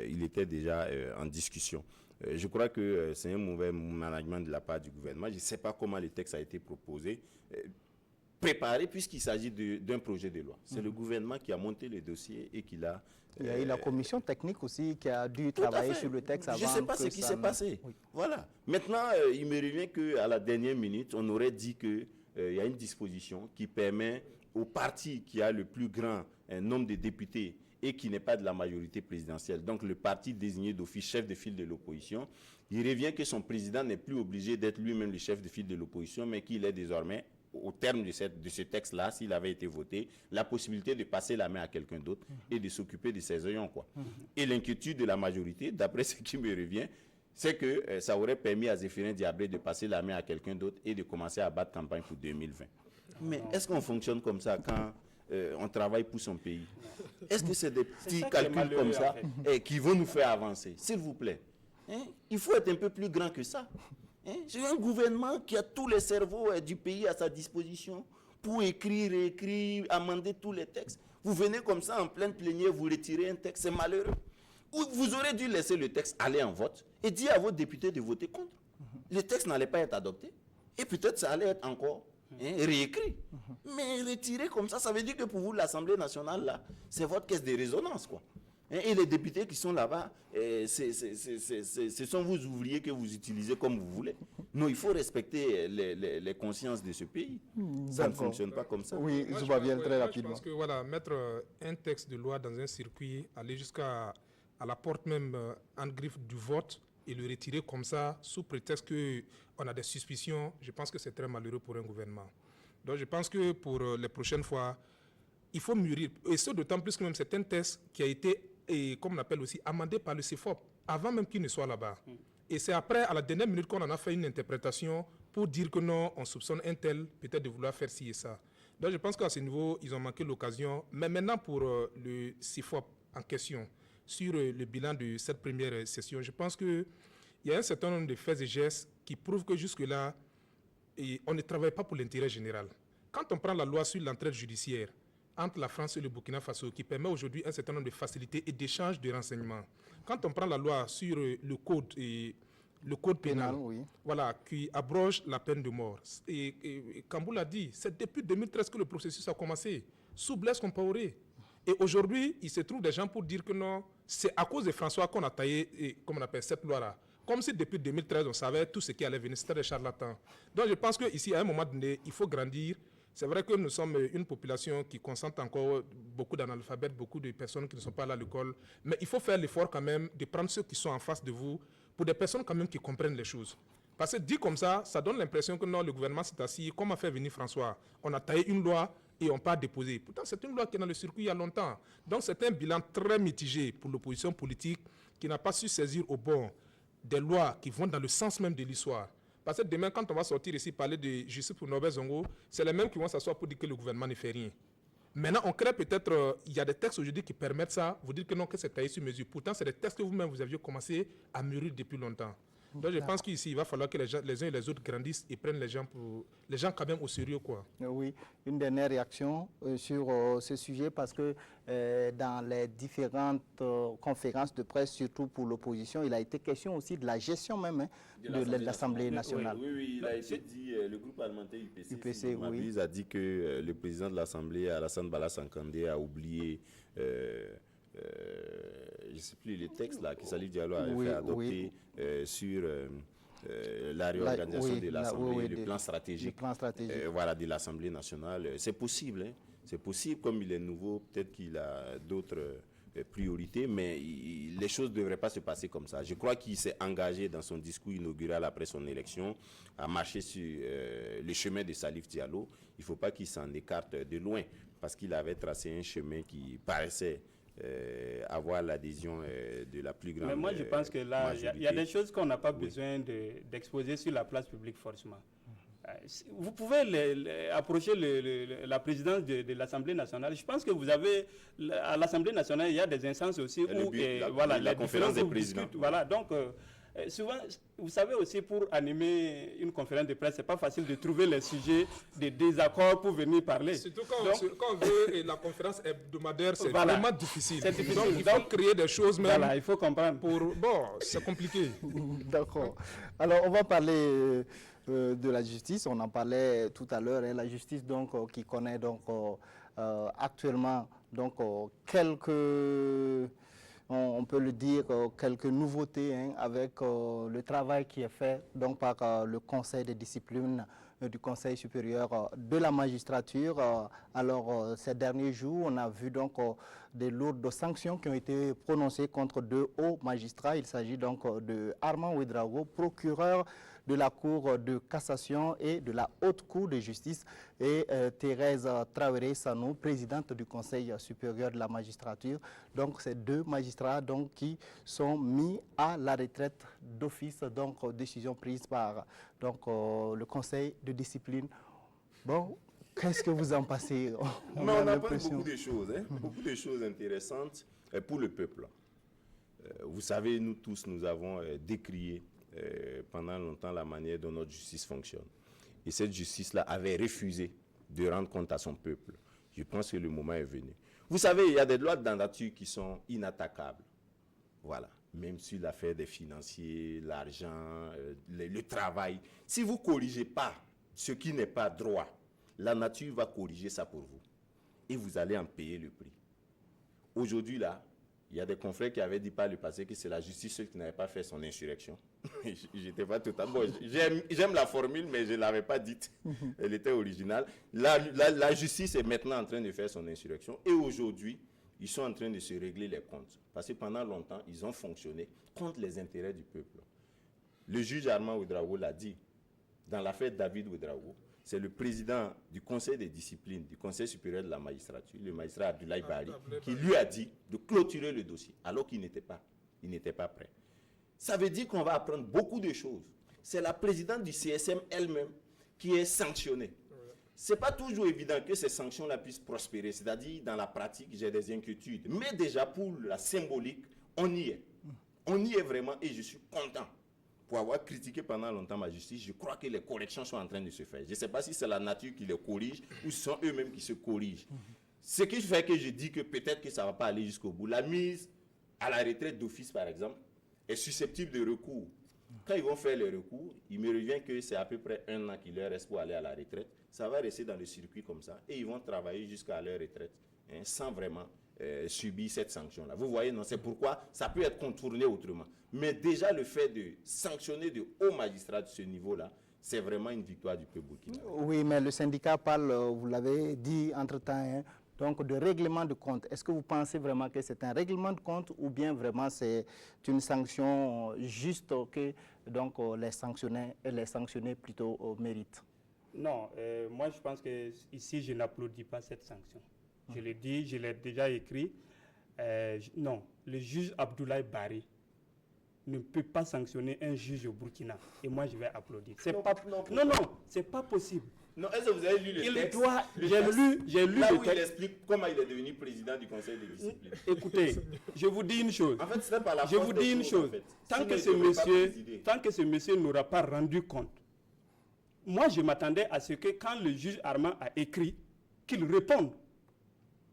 B: il était déjà en discussion. Je crois que c'est un mauvais management de la part du gouvernement. Je ne sais pas comment le texte a été proposé, préparé, puisqu'il s'agit d'un projet de loi. C'est le gouvernement qui a monté le dossier et qui l'a...
A: Il y a eu la commission technique aussi qui a dû travailler sur le texte avant.
B: Je ne sais pas ce qui s'est passé. Oui. Voilà. Maintenant, il me revient qu'à la dernière minute, on aurait dit qu'il y a une disposition qui permet au parti qui a le plus grand nombre de députés et qui n'est pas de la majorité présidentielle, donc le parti désigné d'office chef de file de l'opposition, il revient que son président n'est plus obligé d'être lui-même le chef de file de l'opposition, mais qu'il est désormais, au terme de ce texte-là, s'il avait été voté, la possibilité de passer la main à quelqu'un d'autre et de s'occuper de ses ayants, quoi. Et l'inquiétude de la majorité, d'après ce qui me revient, c'est que ça aurait permis à Zéphirin Diabré de passer la main à quelqu'un d'autre et de commencer à battre campagne pour 2020. Mais est-ce qu'on fonctionne comme ça quand on travaille pour son pays? Est-ce que c'est des petits calculs comme ça qui vont nous faire avancer? S'il vous plaît. Il faut être un peu plus grand que ça. C'est un gouvernement qui a tous les cerveaux du pays à sa disposition pour écrire, amender tous les textes. Vous venez comme ça en pleine plénière, vous retirez un texte, c'est malheureux. Vous aurez dû laisser le texte aller en vote et dire à vos députés de voter contre. Le texte n'allait pas être adopté et peut-être ça allait être encore réécrit. Mais retirer comme ça veut dire que pour vous, l'Assemblée nationale, là, c'est votre caisse de résonance, quoi. Et les députés qui sont là-bas, ce sont vos ouvriers que vous utilisez comme vous voulez. Non, il faut respecter les consciences de ce pays. Ça ne fonctionne pas comme ça.
A: Oui, je vois bien très rapidement.
D: Je pense que voilà, mettre un texte de loi dans un circuit, aller jusqu'à la porte même en griffe du vote, et le retirer comme ça, sous prétexte qu'on a des suspicions, je pense que c'est très malheureux pour un gouvernement. Donc je pense que pour les prochaines fois, il faut mûrir. Et ce d'autant plus que même c'est un texte qui a été, comme on appelle aussi, amendé par le CEFOP, avant même qu'il ne soit là-bas. Et c'est après, à la dernière minute, qu'on en a fait une interprétation pour dire que non, on soupçonne un tel, peut-être de vouloir faire ci et ça. Donc je pense qu'à ce niveau, ils ont manqué l'occasion. Mais maintenant, pour le CEFOP en question, sur le bilan de cette première session, je pense qu'il y a un certain nombre de faits et gestes qui prouvent que jusque-là, on ne travaille pas pour l'intérêt général. Quand on prend la loi sur l'entraide judiciaire entre la France et le Burkina Faso, qui permet aujourd'hui un certain nombre de facilités et d'échanges de renseignements, quand on prend la loi sur le code pénal, oui, voilà, qui abroge la peine de mort, et Kambou l'a dit, c'est depuis 2013 que le processus a commencé, sous Blaise Compaoré. Et aujourd'hui, il se trouve des gens pour dire que non, c'est à cause de François qu'on a taillé, comme on appelle, cette loi-là. Comme si depuis 2013, on savait tout ce qui allait venir, c'était des charlatans. Donc je pense qu'ici, à un moment donné, il faut grandir. C'est vrai que nous sommes une population qui concentre encore beaucoup d'analphabètes, beaucoup de personnes qui ne sont pas allées à l'école. Mais il faut faire l'effort quand même de prendre ceux qui sont en face de vous pour des personnes quand même qui comprennent les choses. Parce que dit comme ça donne l'impression que non, le gouvernement s'est assis, comme a fait venir François. On a taillé une loi et n'ont pas déposé. Pourtant, c'est une loi qui est dans le circuit il y a longtemps. Donc, c'est un bilan très mitigé pour l'opposition politique qui n'a pas su saisir au bon des lois qui vont dans le sens même de l'histoire. Parce que demain, quand on va sortir ici parler de justice pour Norbert Zongo, c'est les mêmes qui vont s'asseoir pour dire que le gouvernement ne fait rien. Maintenant, on crée peut-être, il y a des textes aujourd'hui qui permettent ça, vous dites que non, que c'est taillé sur mesure. Pourtant, c'est des textes que vous-même, vous aviez commencé à mûrir depuis longtemps. Donc, je pense qu'ici, il va falloir que les uns et les autres grandissent et prennent les gens quand même au sérieux, quoi.
A: Oui, une dernière réaction sur ce sujet, parce que dans les différentes conférences de presse, surtout pour l'opposition, il a été question aussi de la gestion même de l'Assemblée nationale.
B: Oui, il a été dit, le groupe parlementaire UPC,
A: oui.
B: a dit que le président de l'Assemblée, Alassane Bala Sankandé, a oublié... je ne sais plus les textes là, que Salif Diallo avait fait adopter sur la réorganisation de l'Assemblée, le plan stratégique, voilà, de l'Assemblée nationale. C'est possible, hein. C'est possible, comme il est nouveau, peut-être qu'il a d'autres priorités, mais les choses ne devraient pas se passer comme ça. Je crois qu'il s'est engagé dans son discours inaugural après son élection à marcher sur le chemin de Salif Diallo. Il ne faut pas qu'il s'en écarte de loin, parce qu'il avait tracé un chemin qui paraissait avoir l'adhésion de la plus grande.
C: Mais moi, je pense que là, il y a des choses qu'on n'a pas besoin d'exposer sur la place publique forcément. Vous pouvez approcher la présidence de l'Assemblée nationale. Je pense que vous avez, à l'Assemblée nationale, il y a des instances aussi où
B: la conférence des présidents.
C: Voilà, donc souvent, vous savez aussi, pour animer une conférence de presse, c'est pas facile de trouver les sujets de désaccord pour venir parler.
D: Surtout quand on veut la conférence hebdomadaire, c'est vraiment difficile. Donc, il faut créer des choses même.
C: Voilà, il faut comprendre.
D: Bon, c'est compliqué.
A: D'accord. Alors, on va parler de la justice. On en parlait tout à l'heure. La justice, donc, qui connaît donc actuellement donc quelques... On peut le dire, quelques nouveautés avec le travail qui est fait donc, par le Conseil de discipline du Conseil supérieur de la magistrature. Alors, ces derniers jours, on a vu donc des lourdes sanctions qui ont été prononcées contre 2 hauts magistrats. Il s'agit donc de Armand Ouedraogo, procureur de la Cour de cassation et de la Haute Cour de justice, et Thérèse Traoré Sanou, présidente du Conseil supérieur de la magistrature. Donc, ces 2 magistrats donc, qui sont mis à la retraite d'office, donc décision prise par donc, le Conseil de discipline. Bon, qu'est-ce que vous en pensez?
B: On a pas beaucoup de choses, beaucoup de choses intéressantes pour le peuple. Vous savez, nous tous, nous avons décrié pendant longtemps la manière dont notre justice fonctionne. Et cette justice-là avait refusé de rendre compte à son peuple. Je pense que le moment est venu. Vous savez, il y a des lois de la nature qui sont inattaquables. Voilà. Même sur l'affaire des financiers, l'argent, le travail. Si vous ne corrigez pas ce qui n'est pas droit, la nature va corriger ça pour vous. Et vous allez en payer le prix. Aujourd'hui, là, il y a des confrères qui avaient dit par le passé que c'est la justice qui n'avait pas fait son insurrection. J'étais pas totalement... Bon, j'aime la formule, mais je ne l'avais pas dite. Elle était originale. La justice est maintenant en train de faire son insurrection. Et aujourd'hui, ils sont en train de se régler les comptes. Parce que pendant longtemps, ils ont fonctionné contre les intérêts du peuple. Le juge Armand Ouedraogo l'a dit. Dans l'affaire David Ouedraogo, c'est le président du Conseil des disciplines, du Conseil supérieur de la magistrature, le magistrat Abdoulaye Bari, qui lui a dit de clôturer le dossier, alors qu'il n'était pas prêt. Ça veut dire qu'on va apprendre beaucoup de choses. C'est la présidente du CSM elle-même qui est sanctionnée. Ce n'est pas toujours évident que ces sanctions-là puissent prospérer. C'est-à-dire, dans la pratique, j'ai des inquiétudes. Mais déjà, pour la symbolique, on y est. On y est vraiment et je suis content. Pour avoir critiqué pendant longtemps ma justice, je crois que les corrections sont en train de se faire. Je ne sais pas si c'est la nature qui les corrige ou ce sont eux-mêmes qui se corrigent. Ce qui fait que je dis que peut-être que ça ne va pas aller jusqu'au bout. La mise à la retraite d'office, par exemple, est susceptible de recours. Quand ils vont faire le recours, il me revient que c'est à peu près 1 an qu'il leur reste pour aller à la retraite. Ça va rester dans le circuit comme ça et ils vont travailler jusqu'à leur retraite sans vraiment subir cette sanction-là. Vous voyez, non, c'est pourquoi ça peut être contourné autrement. Mais déjà, le fait de sanctionner de hauts magistrats de ce niveau-là, c'est vraiment une victoire du peuple burkinabé.
A: Oui, mais le syndicat parle, vous l'avez dit entre-temps, donc de règlement de compte. Est-ce que vous pensez vraiment que c'est un règlement de compte ou bien vraiment c'est une sanction juste que donc, les sanctionnés plutôt méritent?
C: Non, moi je pense que ici je n'applaudis pas cette sanction. Je l'ai dit, je l'ai déjà écrit. Non, le juge Abdoulaye Bari ne peut pas sanctionner un juge au Burkina. Et moi je vais applaudir. Non, c'est pas possible.
B: Non, est-ce que vous avez lu le texte?
C: J'ai lu
B: là
C: le
B: où
C: texte.
B: il explique comment il est devenu président du conseil de discipline.
C: Écoutez, je vous dis une chose.
B: En fait, ce n'est pas la
C: Je
B: force
C: vous
B: des
C: dis une
B: choses,
C: chose.
B: en fait.
C: Tant
B: Sinon,
C: que
B: il
C: ce
B: ne devrait pas
C: monsieur,
B: présider.
C: tant que ce monsieur n'aura pas rendu compte, moi je m'attendais à ce que quand le juge Armand a écrit, qu'il réponde.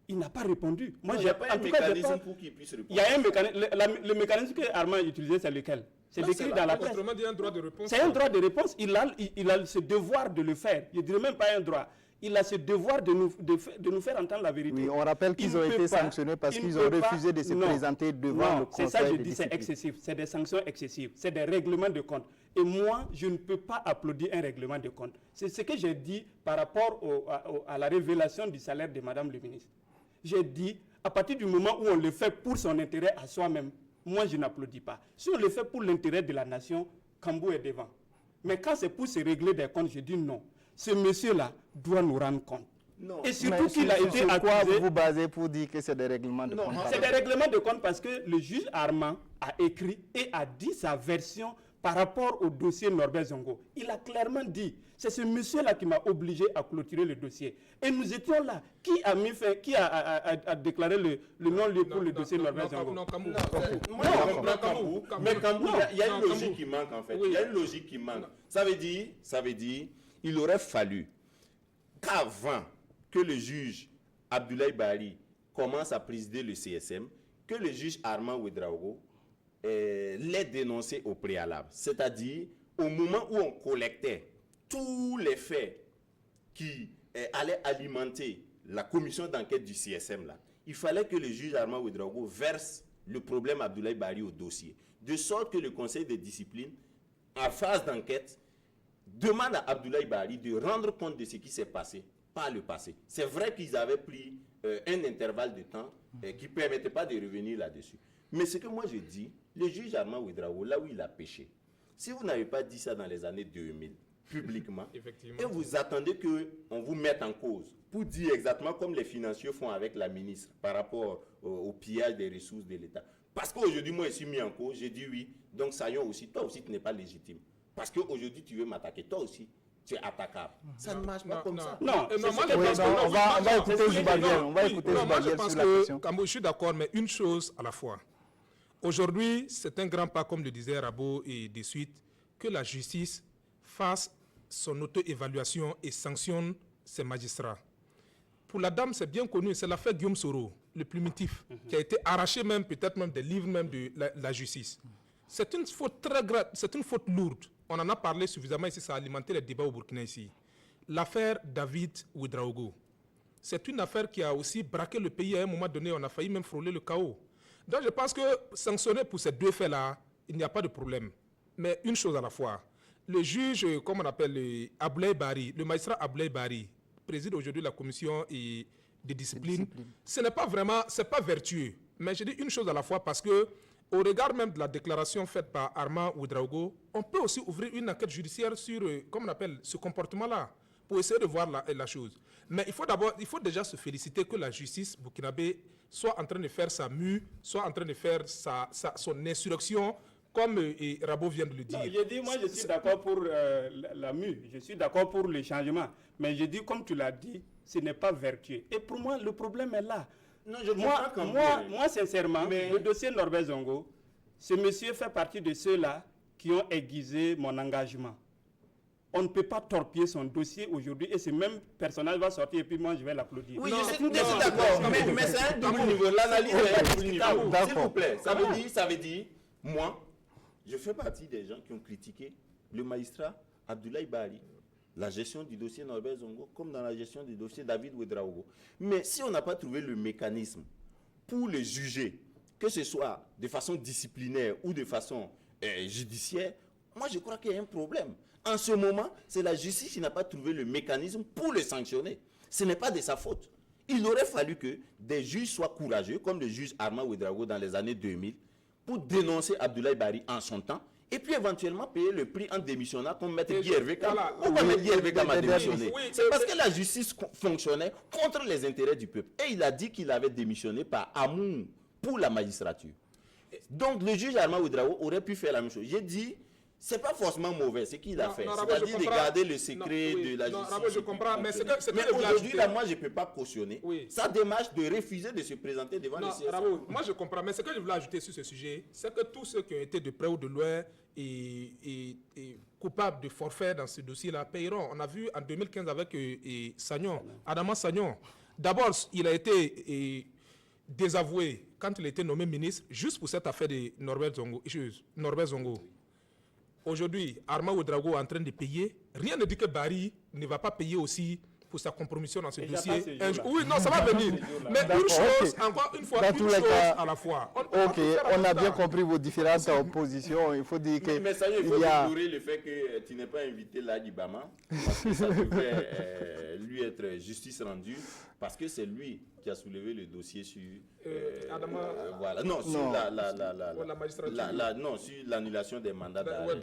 C: Il n'a pas répondu. Moi,
B: Non, il n'y a pas un mécanisme pour qu'il puisse répondre.
C: Il y a un mécanisme. Le mécanisme que Armand a utilisé, c'est lequel? C'est décrit dans la presse.
D: Autrement dit, un droit de réponse.
C: C'est un droit de réponse. Il a ce devoir de le faire. Je ne dirais même pas un droit. Il a ce devoir de nous faire entendre la vérité.
A: Oui, on rappelle qu'ils ont été sanctionnés parce qu'ils ont refusé de se présenter devant le conseil.
C: C'est ça, je
A: de
C: dis, c'est
A: discipline.
C: excessif. C'est des sanctions excessives. C'est des règlements de compte. Et moi, je ne peux pas applaudir un règlement de compte. C'est ce que j'ai dit par rapport à la révélation du salaire de Madame le ministre. J'ai dit, à partir du moment où on le fait pour son intérêt à soi-même, moi, je n'applaudis pas. Si on le fait pour l'intérêt de la nation, Kambou est devant. Mais quand c'est pour se régler des comptes, je dis non. Ce monsieur-là doit nous rendre compte.
B: Non.
C: Et surtout qu'il a été
A: Sur quoi
C: accusé.
A: vous vous basez pour dire que c'est des règlements de compte?
C: C'est des règlements de compte parce que le juge Armand a écrit et a dit sa version par rapport au dossier Norbert Zongo. Il a clairement dit, c'est ce monsieur-là qui m'a obligé à clôturer le dossier. Et nous étions là. Qui a déclaré le non-lieu pour le dossier Norbert Zongo?
B: Moi, je comprends Kambou. Mais Kambou, il y a une logique qui manque, en fait. Il y a une logique qui manque. Ça veut dire, il aurait fallu qu'avant que le juge Abdoulaye Bari commence à présider le CSM, que le juge Armand Ouedraogo l'ait dénoncé au préalable. C'est-à-dire, au moment où on collectait tous les faits qui allaient alimenter la commission d'enquête du CSM, là, il fallait que le juge Armand Ouedraogo verse le problème Abdoulaye Bari au dossier. De sorte que le conseil de discipline, en phase d'enquête, demande à Abdoulaye Bari de rendre compte de ce qui s'est passé par le passé. C'est vrai qu'ils avaient pris un intervalle de temps qui ne permettait pas de revenir là-dessus. Mais ce que moi je dis, le juge Armand Ouedraogo, là où il a péché, si vous n'avez pas dit ça dans les années 2000, publiquement, et vous attendez qu'on vous mette en cause pour dire exactement comme les financiers font avec la ministre par rapport au pillage des ressources de l'État. Parce qu'aujourd'hui, moi, je suis mis en cause, j'ai dit oui, donc Sayon aussi, toi aussi, tu n'es pas légitime. Parce qu'aujourd'hui, tu veux m'attaquer, toi aussi, tu es attaquable. Ça ne marche pas comme ça.
C: Non,
A: On va écouter Zubadiel. On va écouter Zubadiel sur la question.
D: Kambou, je suis d'accord, mais une chose à la fois. Aujourd'hui, c'est un grand pas, comme le disait Rabo et de suite, que la justice fasse son auto-évaluation et sanctionne ses magistrats. Pour la dame, c'est bien connu, c'est l'affaire Guillaume Soro, le primitif, qui a été arraché même, peut-être même des livres même de la justice. C'est une faute très grave, c'est une faute lourde. On en a parlé suffisamment ici, ça a alimenté les débats au Burkina ici. L'affaire David Ouedraogo, c'est une affaire qui a aussi braqué le pays à un moment donné, on a failli même frôler le chaos. Donc je pense que sanctionner pour ces deux faits-là, il n'y a pas de problème. Mais une chose à la fois, le juge, comme on appelle Abdoulaye Bari, le magistrat Abdoulaye Bari, préside aujourd'hui la commission de discipline. Ce n'est pas vraiment, c'est pas vertueux. Mais je dis une chose à la fois parce que, au regard même de la déclaration faite par Armand Ouedraogo, on peut aussi ouvrir une enquête judiciaire sur, comme on appelle, ce comportement-là, pour essayer de voir la chose. Mais il faut déjà se féliciter que la justice burkinabé soit en train de faire sa mue, soit en train de faire son insurrection, comme Rabo vient de le dire.
C: Non, je dis, moi je suis d'accord pour la mue, je suis d'accord pour le changement. Mais je dis, comme tu l'as dit, ce n'est pas vertueux. Et pour moi, le problème est là.
B: Non,
C: moi, sincèrement, le dossier Norbert Zongo, ce monsieur fait partie de ceux-là qui ont aiguisé mon engagement. On ne peut pas torpiller son dossier aujourd'hui et ce même personnage va sortir et puis moi je vais l'applaudir.
B: Oui, je suis d'accord, mais c'est un double niveau. L'analyse est un double niveau. S'il vous plaît, ça veut dire, moi, je fais partie des gens qui ont critiqué le magistrat Abdoulaye Bari, la gestion du dossier Norbert Zongo, comme dans la gestion du dossier David Ouedraogo. Mais si on n'a pas trouvé le mécanisme pour les juger, que ce soit de façon disciplinaire ou de façon judiciaire, moi je crois qu'il y a un problème. En ce moment, c'est la justice qui n'a pas trouvé le mécanisme pour le sanctionner. Ce n'est pas de sa faute. Il aurait fallu que des juges soient courageux, comme le juge Armand Ouedraogo dans les années 2000, pour dénoncer Abdoulaye Bari en son temps et puis éventuellement payer le prix en démissionnant comme Maître
D: Et
B: Guy Hervé Kam.
D: voilà.
B: Pourquoi Maître Guy Hervé Kam a démissionné?
D: Oui,
B: C'est parce que la justice fonctionnait contre les intérêts du peuple. Et il a dit qu'il avait démissionné par amour pour la magistrature. Donc le juge Armand Ouedraogo aurait pu faire la même chose. J'ai dit, c'est pas forcément mauvais ce qu'il a fait. C'est-à-dire de garder le secret de la justice.
D: Rabo, je comprends, mais
B: mais aujourd'hui, là, moi, je ne peux pas cautionner
D: Oui.
B: sa démarche de refuser de se présenter devant le CSA.
D: Rabo, moi je comprends, mais ce que je voulais ajouter sur ce sujet, c'est que tous ceux qui ont été de près ou de loin et coupables de forfait dans ce dossier-là payeront. On a vu en 2015 avec Sagnon, Adama Sagnon. D'abord, il a été désavoué quand il a été nommé ministre, juste pour cette affaire de Norbert Zongo. Aujourd'hui, Armand Ouedraogo est en train de payer. Rien ne dit que Barry ne va pas payer aussi pour sa compromission dans ce dossier. Oui, non, ça va venir. Mais une chose, encore une fois, une chose à la fois.
A: On a bien compris vos différentes positions. Il faut dire que...
B: Mais ça y est, il faut déplorer le fait que tu n'es pas invité là d'Ibama, parce que ça devrait lui être justice rendue, parce que c'est lui qui a soulevé le dossier sur... voilà. Non, sur
D: la magistrature.
B: Non, sur l'annulation des mandats d'arrêt.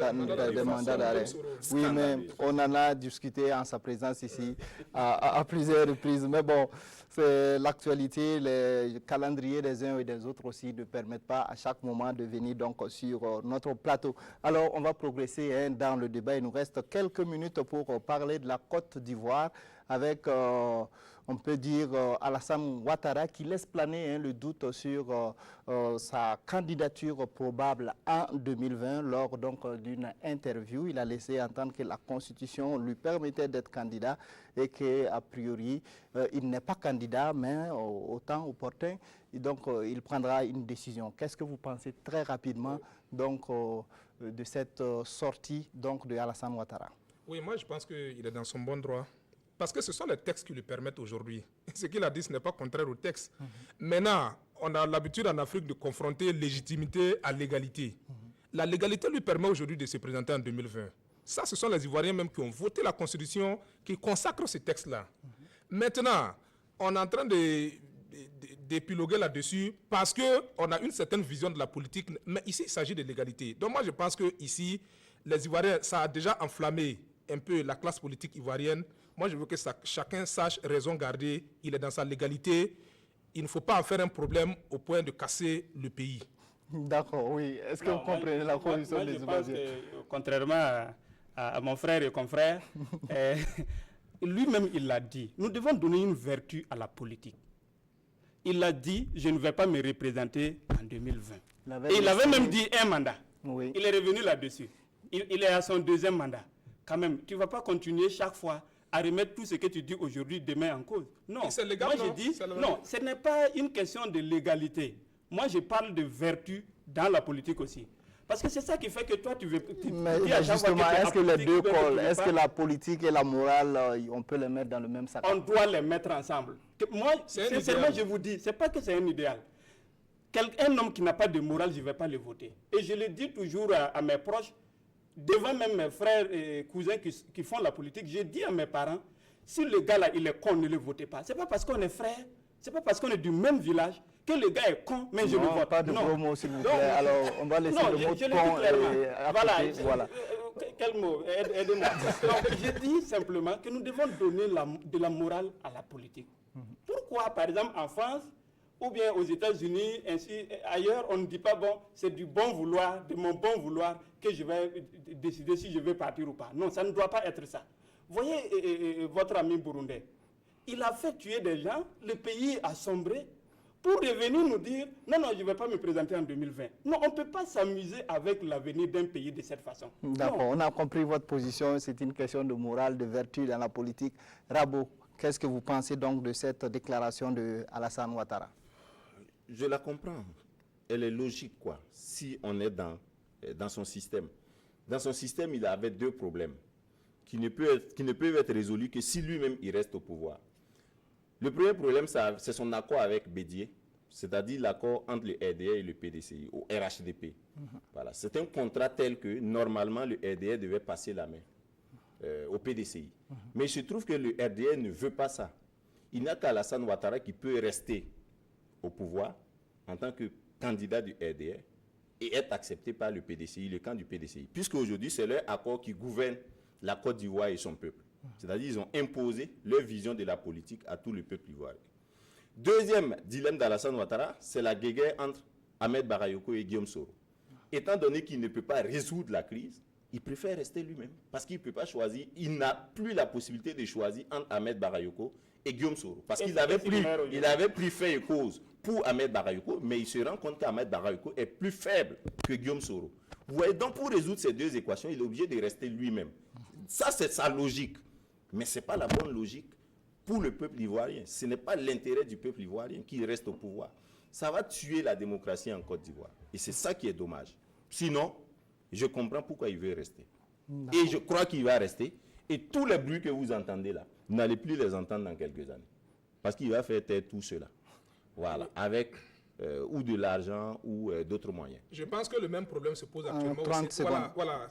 A: Des mandats d'arrêt. Oui, mais on en a discuté en sa présence ici à plusieurs reprises. Mais bon, c'est l'actualité, les calendriers des uns et des autres aussi ne permettent pas à chaque moment de venir donc sur notre plateau. Alors, on va progresser dans le débat. Il nous reste quelques minutes pour parler de la Côte d'Ivoire avec... on peut dire Alassane Ouattara qui laisse planer le doute sur sa candidature probable en 2020 lors donc d'une interview. Il a laissé entendre que la Constitution lui permettait d'être candidat et qu'a priori il n'est pas candidat mais au temps opportun. Et donc il prendra une décision. Qu'est-ce que vous pensez très rapidement donc de cette sortie donc de Alassane Ouattara?
D: Oui, moi je pense qu'il est dans son bon droit. Parce que ce sont les textes qui lui permettent aujourd'hui. Ce qu'il a dit, ce n'est pas contraire aux textes. Maintenant, on a l'habitude en Afrique de confronter légitimité à légalité. La légalité lui permet aujourd'hui de se présenter en 2020. Ça, ce sont les Ivoiriens même qui ont voté la Constitution, qui consacrent ces textes-là. Maintenant, on est en train d'épiloguer là-dessus parce qu'on a une certaine vision de la politique. Mais ici, il s'agit de légalité. Donc moi, je pense que ici, les Ivoiriens, ça a déjà enflammé un peu la classe politique ivoirienne. Moi, je veux que chacun sache raison garder. Il est dans sa légalité. Il ne faut pas en faire un problème au point de casser le pays.
A: D'accord, oui. Est-ce que vous comprenez la position des Ivoiriens?
C: Contrairement à mon frère et confrère, lui-même, il l'a dit. Nous devons donner une vertu à la politique. Il a dit, je ne vais pas me représenter en 2020. Et il avait même dit un mandat. Oui. Il est revenu là-dessus. Il est à son deuxième mandat. Quand même, tu ne vas pas continuer chaque fois à remettre tout ce que tu dis aujourd'hui, demain en cause. Non,
D: légal,
C: moi je dis, non, ce n'est pas une question de légalité. Moi je parle de vertu dans la politique aussi. Parce que c'est ça qui fait que toi tu veux...
A: Mais justement, est-ce que les deux collent? Est-ce que la politique et la morale, on peut les mettre dans le même sac?
C: On doit les mettre ensemble. Moi, sincèrement, je vous dis, c'est pas que c'est un idéal. Un homme qui n'a pas de morale, je ne vais pas le voter. Et je le dis toujours à mes proches, devant même mes frères et cousins qui font la politique, j'ai dit à mes parents, si le gars là il est con, ne le votez pas. C'est pas parce qu'on est frères, c'est pas parce qu'on est du même village que le gars est con, mais je le vote.
A: Pas de gros mots s'il vous plaît. Alors on va laisser le mot con. Voilà.
C: Quel mot? Aidez-moi. J'ai dit simplement que nous devons donner de la morale à la politique. Pourquoi, par exemple, en France, ou bien aux États-Unis, ainsi ailleurs, on ne dit pas, bon, c'est du bon vouloir, de mon bon vouloir, que je vais décider si je vais partir ou pas. Non, ça ne doit pas être ça. Voyez votre ami burundais. Il a fait tuer des gens, le pays a sombré, pour revenir nous dire, non, je ne vais pas me présenter en 2020. Non, on ne peut pas s'amuser avec l'avenir d'un pays de cette façon.
A: D'accord, on a compris votre position, c'est une question de morale, de vertu dans la politique. Rabo, qu'est-ce que vous pensez donc de cette déclaration de Alassane Ouattara?
B: Je la comprends. Elle est logique, quoi, si on est dans son système. Dans son système, il avait deux problèmes qui ne peuvent être résolus que si lui-même il reste au pouvoir. Le premier problème, c'est son accord avec Bédié, c'est-à-dire l'accord entre le RDR et le PDCI, ou RHDP. Voilà. C'est un contrat tel que, normalement, le RDR devait passer la main au PDCI. Mais il se trouve que le RDR ne veut pas ça. Il n'y a qu'Alassane Ouattara qui peut rester au pouvoir en tant que candidat du RDR et être accepté par le PDCI, le camp du PDCI. Puisque aujourd'hui, c'est leur accord qui gouverne la Côte d'Ivoire et son peuple. C'est-à-dire qu'ils ont imposé leur vision de la politique à tout le peuple ivoirien. Deuxième dilemme d'Alassane Ouattara, c'est la guéguerre entre Ahmed Bakayoko et Guillaume Soro. Étant donné qu'il ne peut pas résoudre la crise, il préfère rester lui-même. Parce qu'il ne peut pas choisir, il n'a plus la possibilité de choisir entre Ahmed Bakayoko et Guillaume Soro. Parce qu'il avait pris fait et cause pour Ahmed Bakayoko, mais il se rend compte qu'Ahmed Bakayoko est plus faible que Guillaume Soro. Vous voyez, donc pour résoudre ces deux équations, il est obligé de rester lui-même. Ça, c'est sa logique. Mais ce n'est pas la bonne logique pour le peuple ivoirien. Ce n'est pas l'intérêt du peuple ivoirien qui reste au pouvoir. Ça va tuer la démocratie en Côte d'Ivoire. Et c'est ça qui est dommage. Sinon, je comprends pourquoi il veut rester. Et je crois qu'il va rester. Et tous les bruits que vous entendez là, vous n'allez plus les entendre dans quelques années. Parce qu'il va faire taire tout cela. Voilà. Avec ou de l'argent ou d'autres moyens.
D: Je pense que le même problème se pose actuellement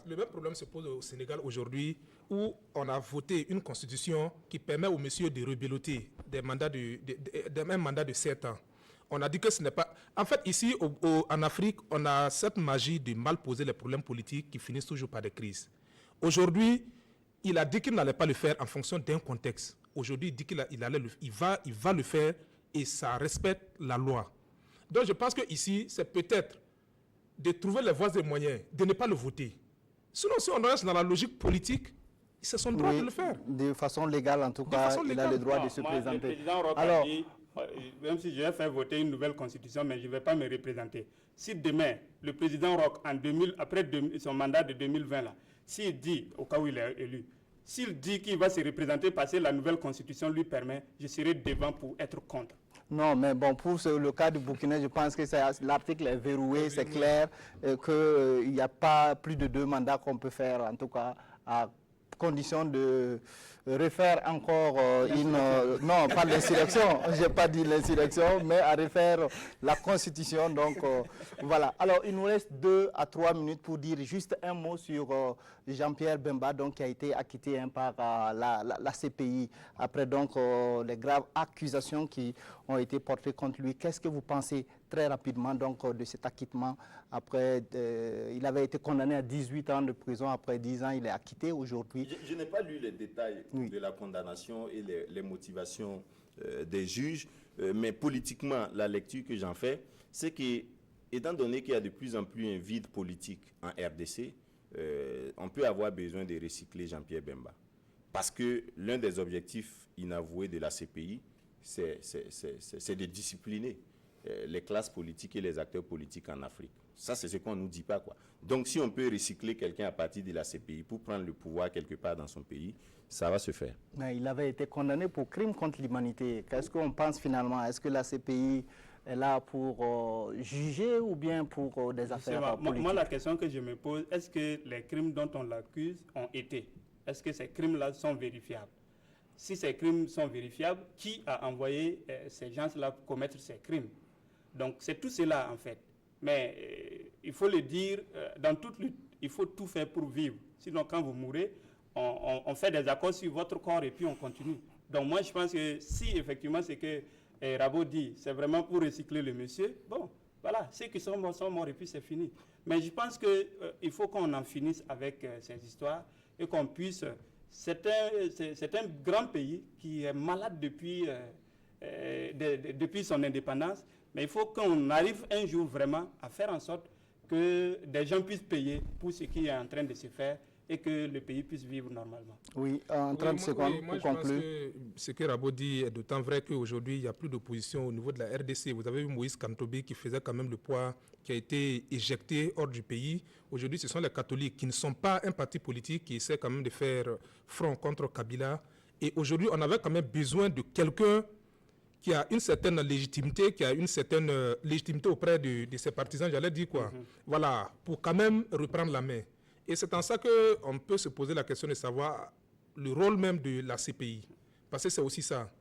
D: le même problème se pose au Sénégal aujourd'hui, où on a voté une constitution qui permet aux messieurs de rebeloter des mandats d'un mandat de 7 ans. On a dit que ce n'est pas... En fait, ici, en Afrique, on a cette magie de mal poser les problèmes politiques qui finissent toujours par des crises. Aujourd'hui, il a dit qu'il n'allait pas le faire en fonction d'un contexte. Aujourd'hui, il dit qu'il va le faire et ça respecte la loi. Donc, je pense qu'ici, c'est peut-être de trouver les voies et moyens de ne pas le voter. Sinon, si on reste dans la logique politique, c'est son droit de le faire.
A: De façon légale, en tout cas, il a le droit de se présenter.
C: Le président Roch a dit, même si je vais faire voter une nouvelle constitution, mais je ne vais pas me représenter. Si demain, le président Roch, après son mandat de 2020, là, s'il dit, au cas où il est élu, s'il dit qu'il va se représenter parce que la nouvelle constitution lui permet, je serai devant pour être contre.
A: Non, mais bon, pour le cas du Burkina, je pense que l'article est verrouillé, c'est clair, qu'il n'y a pas plus de 2 mandats qu'on peut faire, en tout cas, à condition de refaire encore non, pas l'insurrection, je n'ai pas dit l'insurrection, mais à refaire la Constitution. Donc, voilà. Alors, il nous reste 2 à 3 minutes pour dire juste un mot sur Jean-Pierre Bemba, donc, qui a été acquitté par la CPI, après donc les graves accusations qui ont été portées contre lui. Qu'est-ce que vous pensez très rapidement donc, de cet acquittement? Après, il avait été condamné à 18 ans de prison, après 10 ans, il est acquitté aujourd'hui.
B: Je n'ai pas lu les détails de la condamnation et les motivations des juges, mais politiquement, la lecture que j'en fais, c'est que, étant donné qu'il y a de plus en plus un vide politique en RDC, on peut avoir besoin de recycler Jean-Pierre Bemba. Parce que l'un des objectifs inavoués de la CPI, c'est de discipliner les classes politiques et les acteurs politiques en Afrique. Ça, c'est ce qu'on ne nous dit pas, quoi. Donc, si on peut recycler quelqu'un à partir de la CPI pour prendre le pouvoir quelque part dans son pays, ça va se faire. Mais
A: il avait été condamné pour crime contre l'humanité. Qu'est-ce qu'on pense finalement? Est-ce que la CPI est là pour juger ou bien pour des affaires politiques?
C: Moi, la question que je me pose, est-ce que les crimes dont on l'accuse ont été? Est-ce que ces crimes-là sont vérifiables? Si ces crimes sont vérifiables, qui a envoyé ces gens-là commettre ces crimes? Donc, c'est tout cela, en fait. Mais il faut le dire, dans toute lutte, il faut tout faire pour vivre. Sinon, quand vous mourrez, on fait des accords sur votre corps et puis on continue. Donc, moi, je pense que si, effectivement, c'est que Rabo dit, c'est vraiment pour recycler le monsieur, bon, voilà, ceux qui sont morts et puis c'est fini. Mais je pense qu'il faut qu'on en finisse avec ces histoires et qu'on puisse... C'est un grand pays qui est malade depuis son indépendance. Mais il faut qu'on arrive un jour vraiment à faire en sorte que des gens puissent payer pour ce qui est en train de se faire et que le pays puisse vivre normalement.
A: Oui, en 30 secondes pour conclure.
D: Que ce que Rabo dit est d'autant vrai qu'aujourd'hui, il n'y a plus d'opposition au niveau de la RDC. Vous avez vu Moïse Kantobé qui faisait quand même le poids, qui a été éjecté hors du pays. Aujourd'hui, ce sont les catholiques qui ne sont pas un parti politique qui essaie quand même de faire front contre Kabila. Et aujourd'hui, on avait quand même besoin de quelqu'un qui a une certaine légitimité, auprès de ses partisans, j'allais dire quoi. Voilà, pour quand même reprendre la main. Et c'est en ça qu'on peut se poser la question de savoir le rôle même de la CPI. Parce que c'est aussi ça.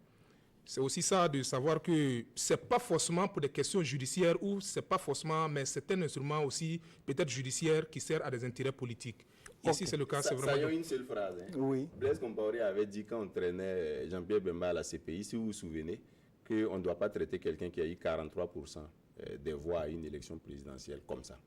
D: C'est aussi ça de savoir que ce n'est pas forcément pour des questions judiciaires ou c'est pas forcément, mais c'est un instrument aussi peut-être judiciaire qui sert à des intérêts politiques. Okay. Ici, c'est le cas.
B: Ça y a une seule phrase. Hein.
A: Oui.
B: Blaise Compaoré avait dit quand on traînait Jean-Pierre Bemba à la CPI, si vous vous souvenez, qu'on ne doit pas traiter quelqu'un qui a eu 43% des voix à une élection présidentielle comme ça.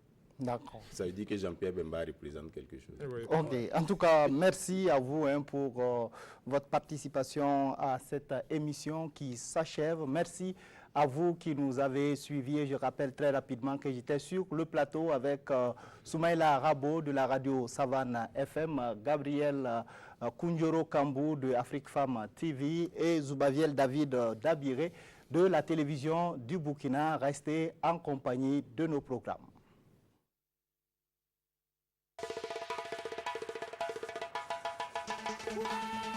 A: D'accord.
B: Ça veut dire que Jean-Pierre Bemba représente quelque chose.
D: Oui.
A: Ok. En tout cas, merci à vous pour votre participation à cette émission qui s'achève. Merci à vous qui nous avez suivis. Et je rappelle très rapidement que j'étais sur le plateau avec Soumaïla Rabo de la radio Savane FM, Gabriel Kounjoro Kambou de Afrique Femme TV et Zoubaviel David Dabiré de la télévision du Burkina. Restez en compagnie de nos programmes.
E: Wow.